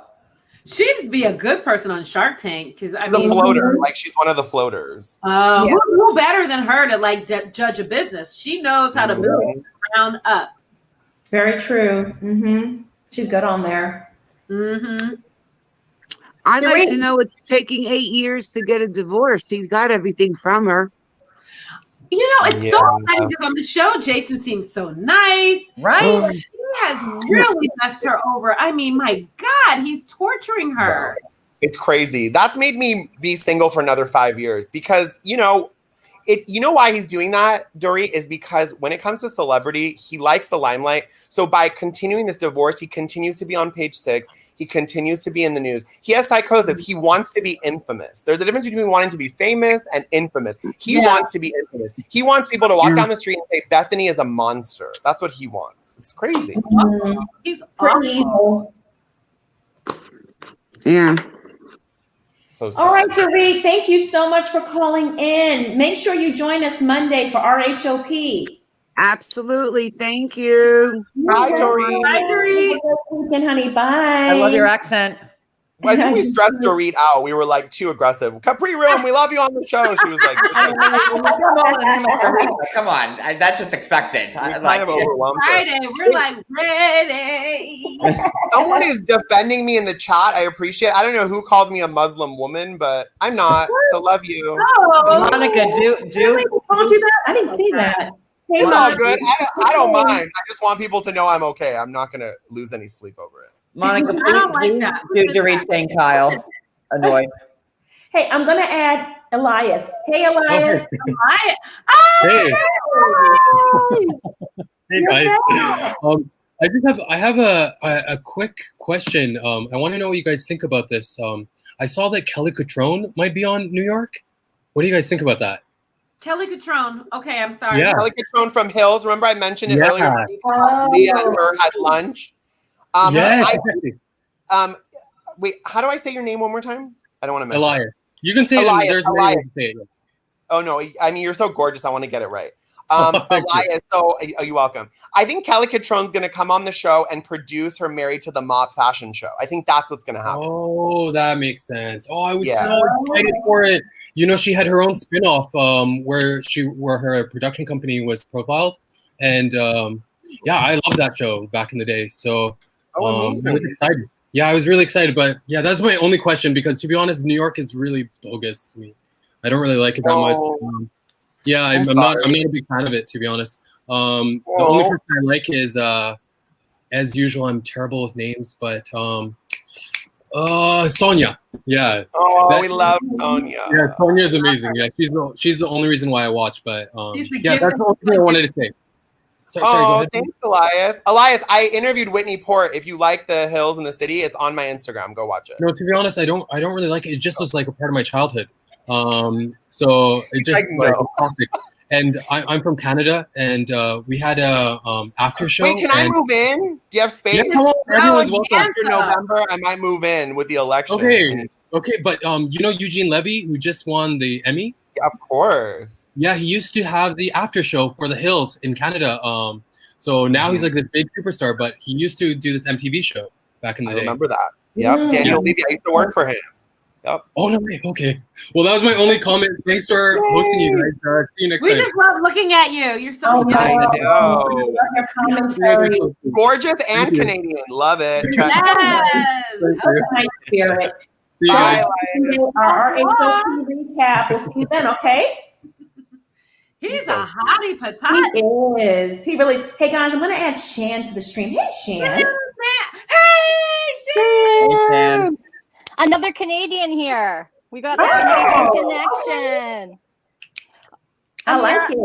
She'd be a good person on Shark Tank because I mean, the floater, like she's one of the floaters. Who better than her to like judge a business? She knows how to build it ground up. Very true. She's good on there. I'd like to know it's taking 8 years to get a divorce. He's got everything from her. You know, it's so funny because on the show, Jason seems so nice. Right? He has really messed her over. I mean, my God, he's torturing her. It's crazy. That's made me be single for another 5 years because, you know why he's doing that, Dory, is because when it comes to celebrity, he likes the limelight. So by continuing this divorce, he continues to be on Page 6. He continues to be in the news. He has psychosis. He wants to be infamous. There's a difference between wanting to be famous and infamous. He wants to be infamous. He wants people to walk down the street and say, Bethany is a monster. That's what he wants. It's crazy. He's pretty evil. Yeah. So all right, Dorit, thank you so much for calling in. Make sure you join us Monday for RHOP. Absolutely. Thank you. Bye, Dorit. Bye, Dorit. Weekend, honey. Bye. I love your accent. I think we stressed Dorit out. We were like too aggressive. Capri Room, we love you on the show. She was like, come on, that's just expected. kind of overwhelmed her. Friday, we're like ready. Someone is defending me in the chat. I appreciate it. I don't know who called me a Muslim woman, but I'm not. So love you. Oh, Monica, Really? Told you that? I didn't see that. Hey, It's all Monica. good. I don't mind. I just want people to know I'm okay. I'm not going to lose any sleep over it. Monica, I don't like please that. do Dorit saying Kyle. Annoyed. Hey, I'm gonna add Elias. Hey, Elias. Hey. Hi. Hey guys. I have a quick question. I want to know what you guys think about this. I saw that Kelly Cutrone might be on New York. What do you guys think about that? Kelly Cutrone. Okay, I'm sorry. Yeah. Kelly Cutrone from Hills. Remember I mentioned it earlier. Oh. Leah and her had lunch. Yes. Wait, how do I say your name one more time? I don't want to mess Elias. it up. You can say Elias, it. There's Elias. no way to say it. Oh, no. I mean, you're so gorgeous. I want to get it right. Thank you. Elias, you're welcome. I think Kelly Cutrone's going to come on the show and produce her Married to the Mob fashion show. I think that's what's going to happen. Oh, that makes sense. Oh, I was so excited for it. You know, she had her own spinoff where her production company was profiled. And I love that show back in the day. So I was excited. Yeah, I was really excited. But yeah, that's my only question because to be honest, New York is really bogus to me. I don't really like it that much. Yeah, I'm not a big fan of it, to be honest. The only person I like is, as usual, I'm terrible with names, but Sonia. Yeah. Oh, we love Sonia. Yeah, Sonia is amazing. Yeah, she's the only reason why I watch. But yeah, that's the only thing I wanted to say. Sorry, go ahead. Thanks, Elias. Elias, I interviewed Whitney Port. If you like the hills and the city, it's on my Instagram. Go watch it. No, to be honest, I don't really like it. It just was like a part of my childhood. So it just topic. And I'm from Canada, and we had a after show. Wait, can I move in? Do you have space? Yeah, come on, everyone's welcome. After November, I might move in with the election. Okay, but you know Eugene Levy, who just won the Emmy? Yeah, of course. Yeah, he used to have the after show for The Hills in Canada. So now he's like this big superstar, but he used to do this MTV show back in the day. I remember that. Yep, Daniel Levy. I used to work for him. Yep. Oh no way. Okay. Well, that was my only comment. Thanks for hosting you guys. See you next time. We just love looking at you. You're so I know. Your commentary. Gorgeous and Canadian. Love it. Yes. Nice spirit. See you guys. Our HOP recap. We'll see you then, okay? He's a hottie potato. He is. He really. Hey guys, I'm gonna add Shan to the stream. Hey Shan. Hey Shan. Another Canadian here. We got the Canadian connection. I like it.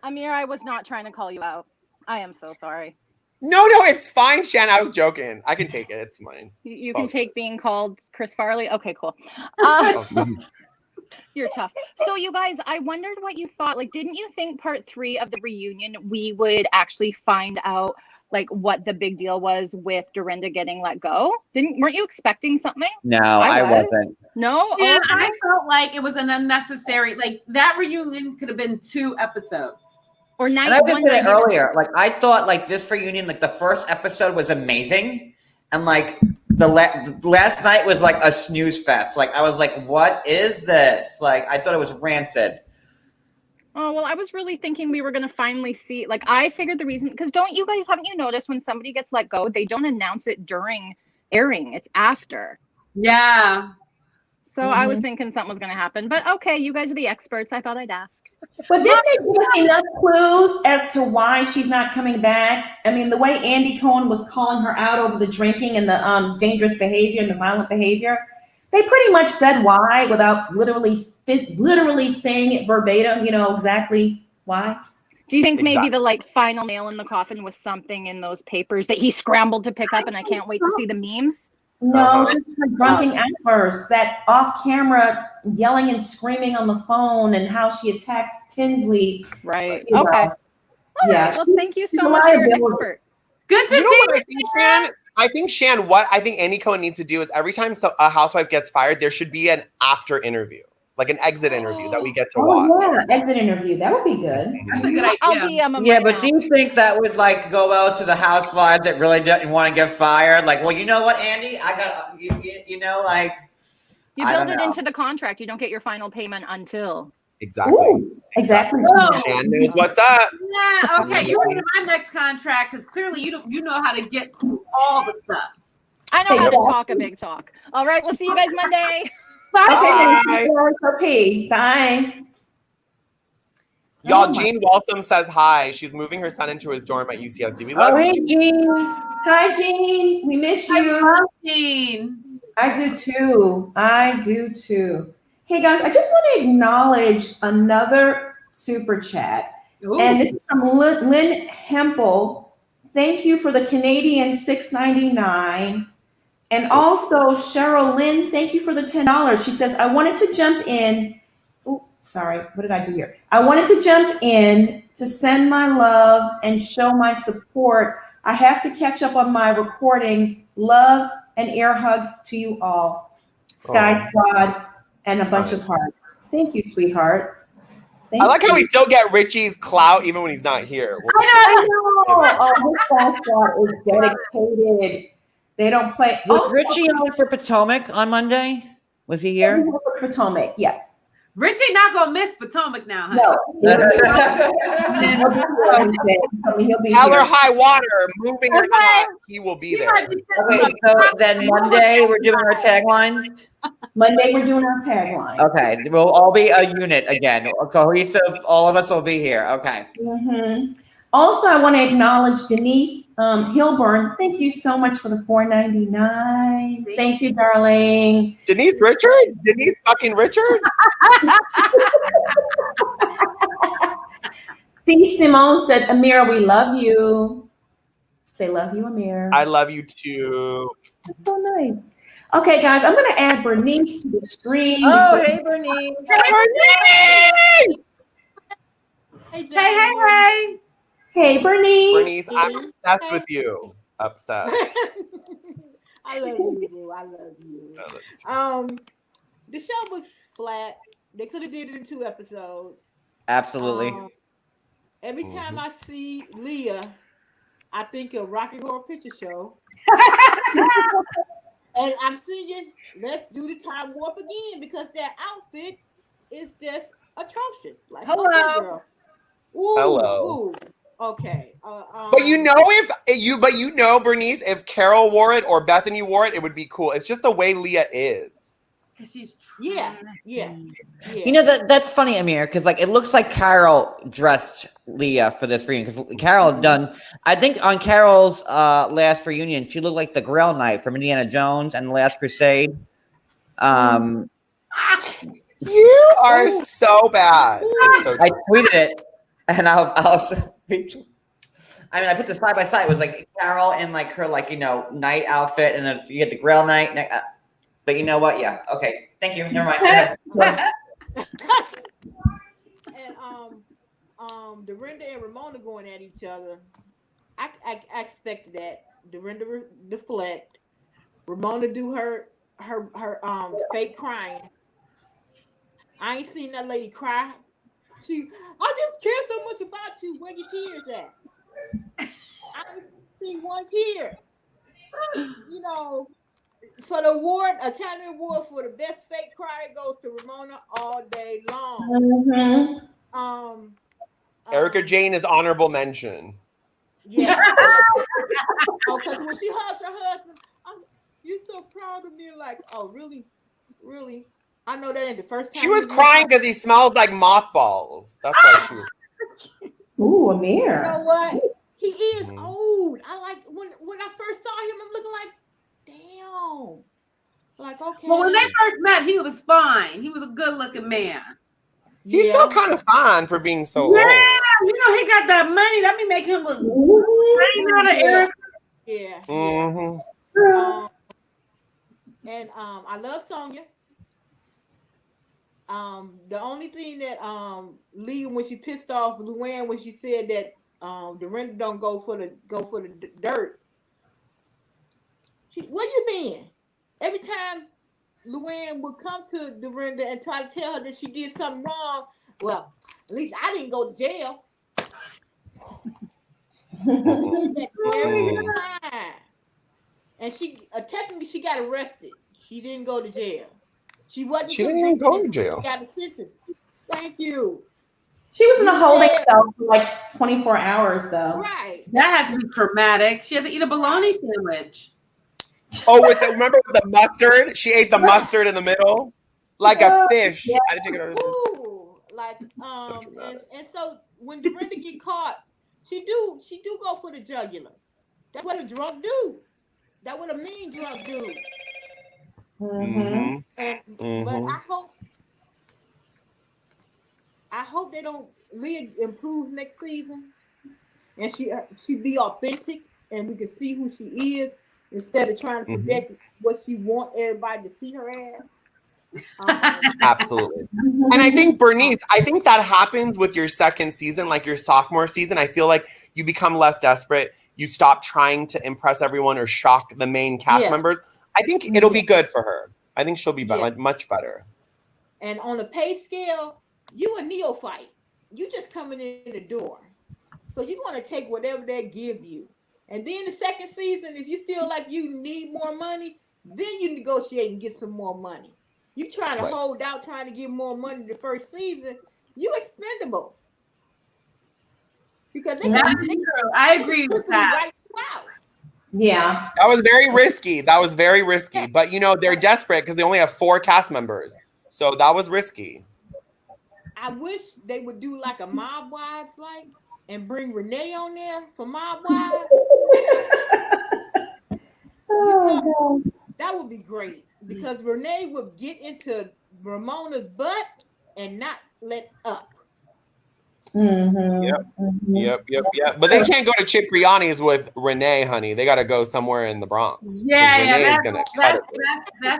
Amir, I was not trying to call you out. I am so sorry. No, it's fine, Shan. I was joking. I can take it. It's fine. You can take being called Chris Farley. Okay, cool. You're tough. So you guys, I wondered what you thought. Like, didn't you think part 3 of the reunion, we would actually find out like what the big deal was with Dorinda getting let go? Weren't you expecting something? No, I wasn't. No? Yeah, I felt like it was an unnecessary, like that reunion could have been 2 episodes. Or And I was saying earlier, like I thought like this reunion, like the first episode was amazing. And like the last night was like a snooze fest. Like I was like, what is this? Like I thought it was rancid. Oh, well, I was really thinking we were going to finally see, like, I figured the reason, because haven't you noticed when somebody gets let go, they don't announce it during airing, it's after. Yeah. So I was thinking something was going to happen, but okay, you guys are the experts. I thought I'd ask. But didn't they give us enough clues as to why she's not coming back? I mean, the way Andy Cohen was calling her out over the drinking and the dangerous behavior and the violent behavior, they pretty much said why without literally saying it verbatim, exactly why. Do you think maybe the like final nail in the coffin was something in those papers that he scrambled to pick up, and I can't wait to see the memes? No, just her drunken outbursts, that off-camera yelling and screaming on the phone, and how she attacks Tinsley. Right. Okay. All right. Well, thank you so much for your expert. Good to see you, Shan. I think Shan, what I think Andy Cohen needs to do is every time a housewife gets fired, there should be an after interview, like an exit interview that we get to watch. Yeah, exit interview. That would be good. That's a good idea. I'll DM him Yeah, but do you think that would like go out to the housewives that really didn't want to get fired? Like, well, you know what, Andy, I got like you build it into the contract. You don't get your final payment until. Exactly. Ooh, exactly. Shan knows what's up. Yeah. Okay. You're reading my next contract because clearly you know how to get all the stuff. I know how to talk a big talk. All right. We'll see you guys Monday. Bye. Bye. Y'all, Jean Walsum says hi. She's moving her son into his dorm at UCSD. We love hey, Jean. Hi, Jean. We miss you. I love Jean. I do too. Hey, guys, I just want to acknowledge another super chat. Ooh. And this is from Lynn Hempel. Thank you for the Canadian $6.99. And also, Cheryl Lynn, thank you for the $10. She says, I wanted to jump in. Oh, sorry. What did I do here? I wanted to jump in to send my love and show my support. I have to catch up on my recordings. Love and air hugs to you all. Sky Squad and a bunch of hearts. Thank you, sweetheart. I like how we still get Richie's clout even when he's not here. I know. Oh, this Sky Squad is dedicated. They don't play. Was Richie on for Potomac on Monday? Was he here? For Potomac, yeah. Richie not gonna miss Potomac now, huh? No. Hell or high water, moving or not, he will be there. Okay, so then Monday we're doing our taglines. Monday we're doing our tagline. Okay, we'll all be a unit again. Cohesive, all of us will be here. Okay. Mm-hmm. Also, I want to acknowledge Denise Hilburn. Thank you so much for the $4.99. Thank you, darling. Denise Richards? Denise fucking Richards? C. Simone said, Amira, we love you. They love you, Amira. I love you too. That's so nice. Okay, guys, I'm going to add Bernice to the stream. Oh, hey, Bernice. Hey, Bernice! Hey. Hey, Bernice. Bernice, I'm obsessed with you. Obsessed. I love you, boo. I love you. The show was flat. They could have did it in 2 episodes. Absolutely. Every time I see Leah, I think of Rocky Horror Picture Show. And I'm singing, let's do the time warp again because that outfit is just atrocious. Like, Hello. okay, girl. Ooh, Hello. Ooh. Okay. But Bernice, if Carol wore it or Bethany wore it, it would be cool. It's just the way Leah is. She's yeah. You know that's funny, Amir, because like it looks like Carol dressed Leah for this reunion. Because Carol done, I think on Carol's last reunion, she looked like the Grail Knight from Indiana Jones and the Last Crusade. You are so bad. It's so I tweeted it, and I'll I mean, I put this side by side. It was like Carol in like her night outfit, and then you get the Grail Knight. But you know what? Yeah. Okay. Thank you. Never mind. Go ahead. And Dorinda and Ramona going at each other. I expected that. Dorinda deflect. Ramona do her fake crying. I ain't seen that lady cry. I just care so much about you. Where your tears at? I ain't seen one tear. You know, for the award, Academy Award for the best fake cry goes to Ramona all day long. Erica Jane is honorable mention. Yes. Because when she hugs her husband, you're so proud of me. Like, oh, really? Really? I know that ain't the first time. She was crying because he smells like mothballs. That's why she was. Ooh, Amir. You know what? He is old. I like when I first saw him, I'm looking like, damn. Like, okay. Well, when they first met, he was fine. He was a good-looking man. He's so kind of fine for being so old. You know, he got that money. That may make him look Yeah. And I love Sonia. The only thing that Lee, when she pissed off Luann when she said that Dorinda don't go for the dirt. Where you been? Every time Luann would come to Dorinda and try to tell her that she did something wrong, well, at least I didn't go to jail. Every time. And she technically she got arrested. She didn't go to jail. She didn't even go to jail. She got a sentence. Thank you. She was in a holding cell for like 24 hours, though. Right. That had to be traumatic. She had to eat a bologna sandwich. Oh, remember with the mustard? She ate the mustard in the middle, like a fish. Yeah. I didn't take it and so when Dorinda get caught, she do go for the jugular. That's what a drunk do. That's what a mean drunk do. But I hope they don't Leah improve next season, and she be authentic, and we can see who she is instead of trying to project what she want everybody to see her as. Absolutely. And I think Bernice, that happens with your second season, like your sophomore season. I feel like you become less desperate. You stop trying to impress everyone or shock the main cast members. I think it'll be good for her. I think she'll be like much better. And on the pay scale, you a neophyte. You just coming in the door. So you're going to take whatever they give you. And then the second season, if you feel like you need more money, then you negotiate and get some more money. You trying to hold out, trying to get more money the first season, you expendable. Because I agree with that. Right out. Yeah. That was very risky. But, they're desperate because they only have 4 cast members. So that was risky. I wish they would do like a Mob Wives and bring Renee on there for Mob Wives. That would be great because Renee would get into Ramona's butt and not let up. Yep. But they can't go to Cipriani's with Renee, honey. They got to go somewhere in the Bronx. That's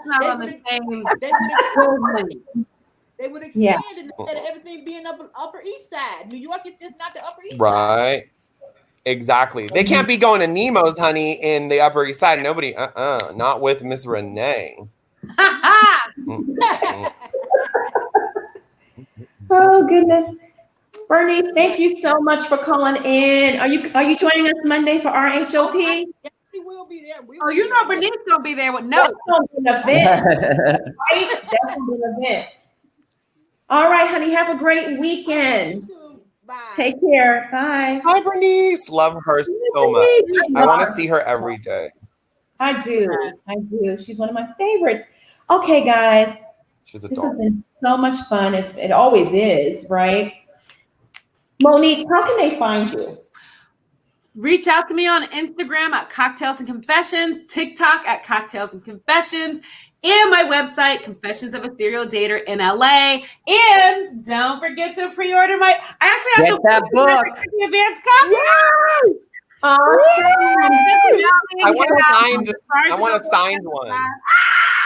not on the same. They would expand instead of everything being Upper East Side. New York is just not the Upper East Side. Right. Exactly. They can't be going to Nemo's, honey, in the Upper East Side. Nobody, not with Miss Renee. Oh goodness, Bernie, thank you so much for calling in. Are you joining us Monday for RHOP? Definitely will be there. Oh, you know Bernice gonna be there with notes. That's gonna be an event, right? That's gonna be an event. All right, honey. Have a great weekend. Bye. Take care. Bye. Hi, Bernice. Love her so much. I want to see her every day. I do. I do. She's one of my favorites. Okay, guys. She's a This dog. has been so much fun. It always is, right? Monique, how can they find you? Reach out to me on Instagram at Cocktails and Confessions, TikTok at Cocktails and Confessions, and my website, Confessions of a Serial Dater in LA. And don't forget to pre-order I actually have Get that book. the advanced copy. Yes! I want a signed one.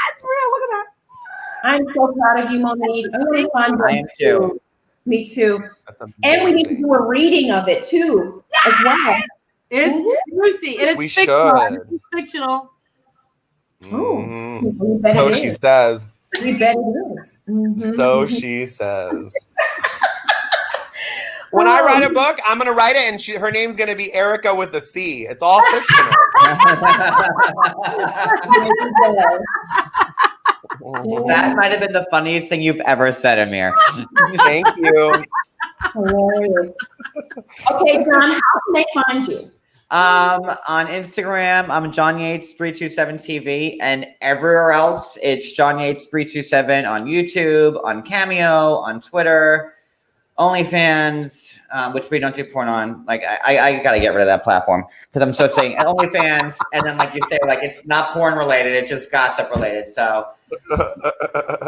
It's real. Look at that. I'm so proud of you, Monique. I want to find I am too. Me too. That's And we need to do a reading of it too, as well. It's juicy. It is We fictional. should. It's fictional. We bet So it she is. says. We bet it is. Mhm. So she says. When I write a book, I'm gonna write it, and her name's gonna be Erica with a C. It's all fictional. That might have been the funniest thing you've ever said, Amir. Thank you. Hilarious. Okay, John, how can they find you? On Instagram, I'm John Yates 327 TV, and everywhere else, it's John Yates 327 on YouTube, on Cameo, on Twitter, OnlyFans, which we don't do porn on. Like, I gotta get rid of that platform because I'm so saying OnlyFans, and then like you say, like it's not porn related, it's just gossip related. So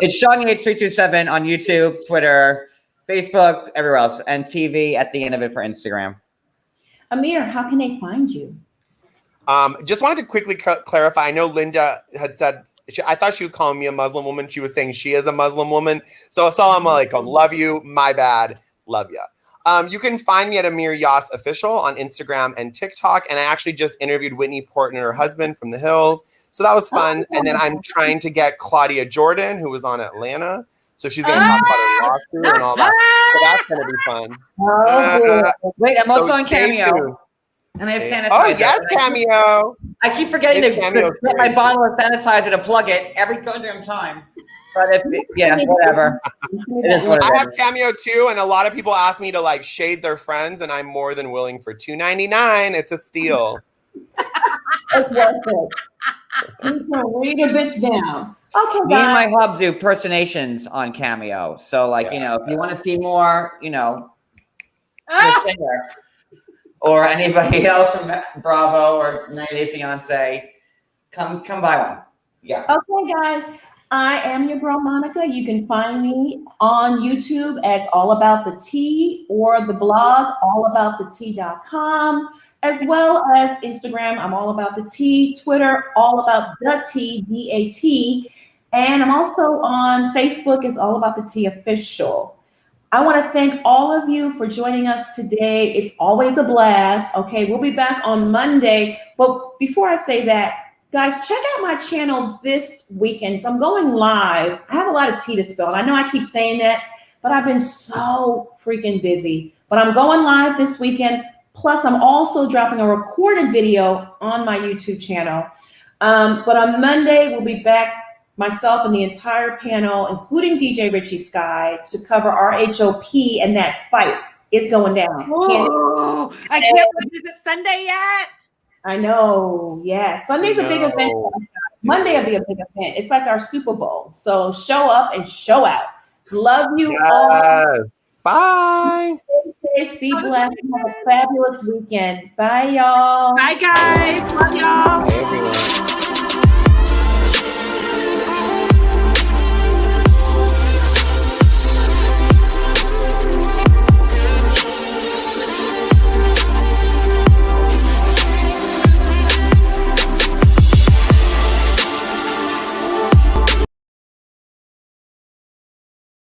it's John Yates 327 on YouTube, Twitter, Facebook, everywhere else, and TV at the end of it for Instagram. Amir, how can they find you? Just wanted to quickly clarify. I know Linda had said, I thought she was calling me a Muslim woman. She was saying she is a Muslim woman. So assalamu alaikum. Love you. My bad. Love ya. You can find me at Amir Yas Official on Instagram and TikTok. And I actually just interviewed Whitney Port and her husband from the Hills. So that was fun. And then I'm trying to get Claudia Jordan, who was on Atlanta. So she's going to talk about her lawsuit and all that. So that's going to be fun. Wait, I'm also so on stay Cameo. tuned. And I have sanitizer. Oh, yes, Cameo. I keep forgetting It's to Cameo get my bottle of sanitizer to plug it every goddamn time. But whatever. It is what it I have is. Cameo too, and a lot of people ask me to like shade their friends, and I'm more than willing for $2.99. It's a steal. It's worth it. You can read a bitch down. Okay, Me and my guys. hub do personations on Cameo. So, like, you know, if you want to see more, you know, the singer or anybody else from Bravo or 90 Day Fiance, come buy one. Yeah. Okay, guys. I am your girl, Monica. You can find me on YouTube as All About the Tea or the blog, allaboutthetea.com, as well as Instagram. I'm All About the Tea, Twitter, All About the Tea, DAT. And I'm also on Facebook as All About the Tea Official. I want to thank all of you for joining us today. It's always a blast. Okay, we'll be back on Monday. But before I say that, guys, check out my channel this weekend. So I'm going live. I have a lot of tea to spill. And I know I keep saying that, but I've been so freaking busy. But I'm going live this weekend. Plus, I'm also dropping a recorded video on my YouTube channel. But on Monday, we'll be back, myself and the entire panel, including DJ Richie Sky, to cover RHOP and that fight. It's going down. Oh, I can't wait. Is it Sunday yet? I know. Yeah. Sunday's a big event. Monday will be a big event. It's like our Super Bowl. So show up and show out. Love you all. Bye. Stay safe, be blessed, and have a fabulous weekend. Bye, y'all. Bye, guys. Love y'all. Bye, everyone.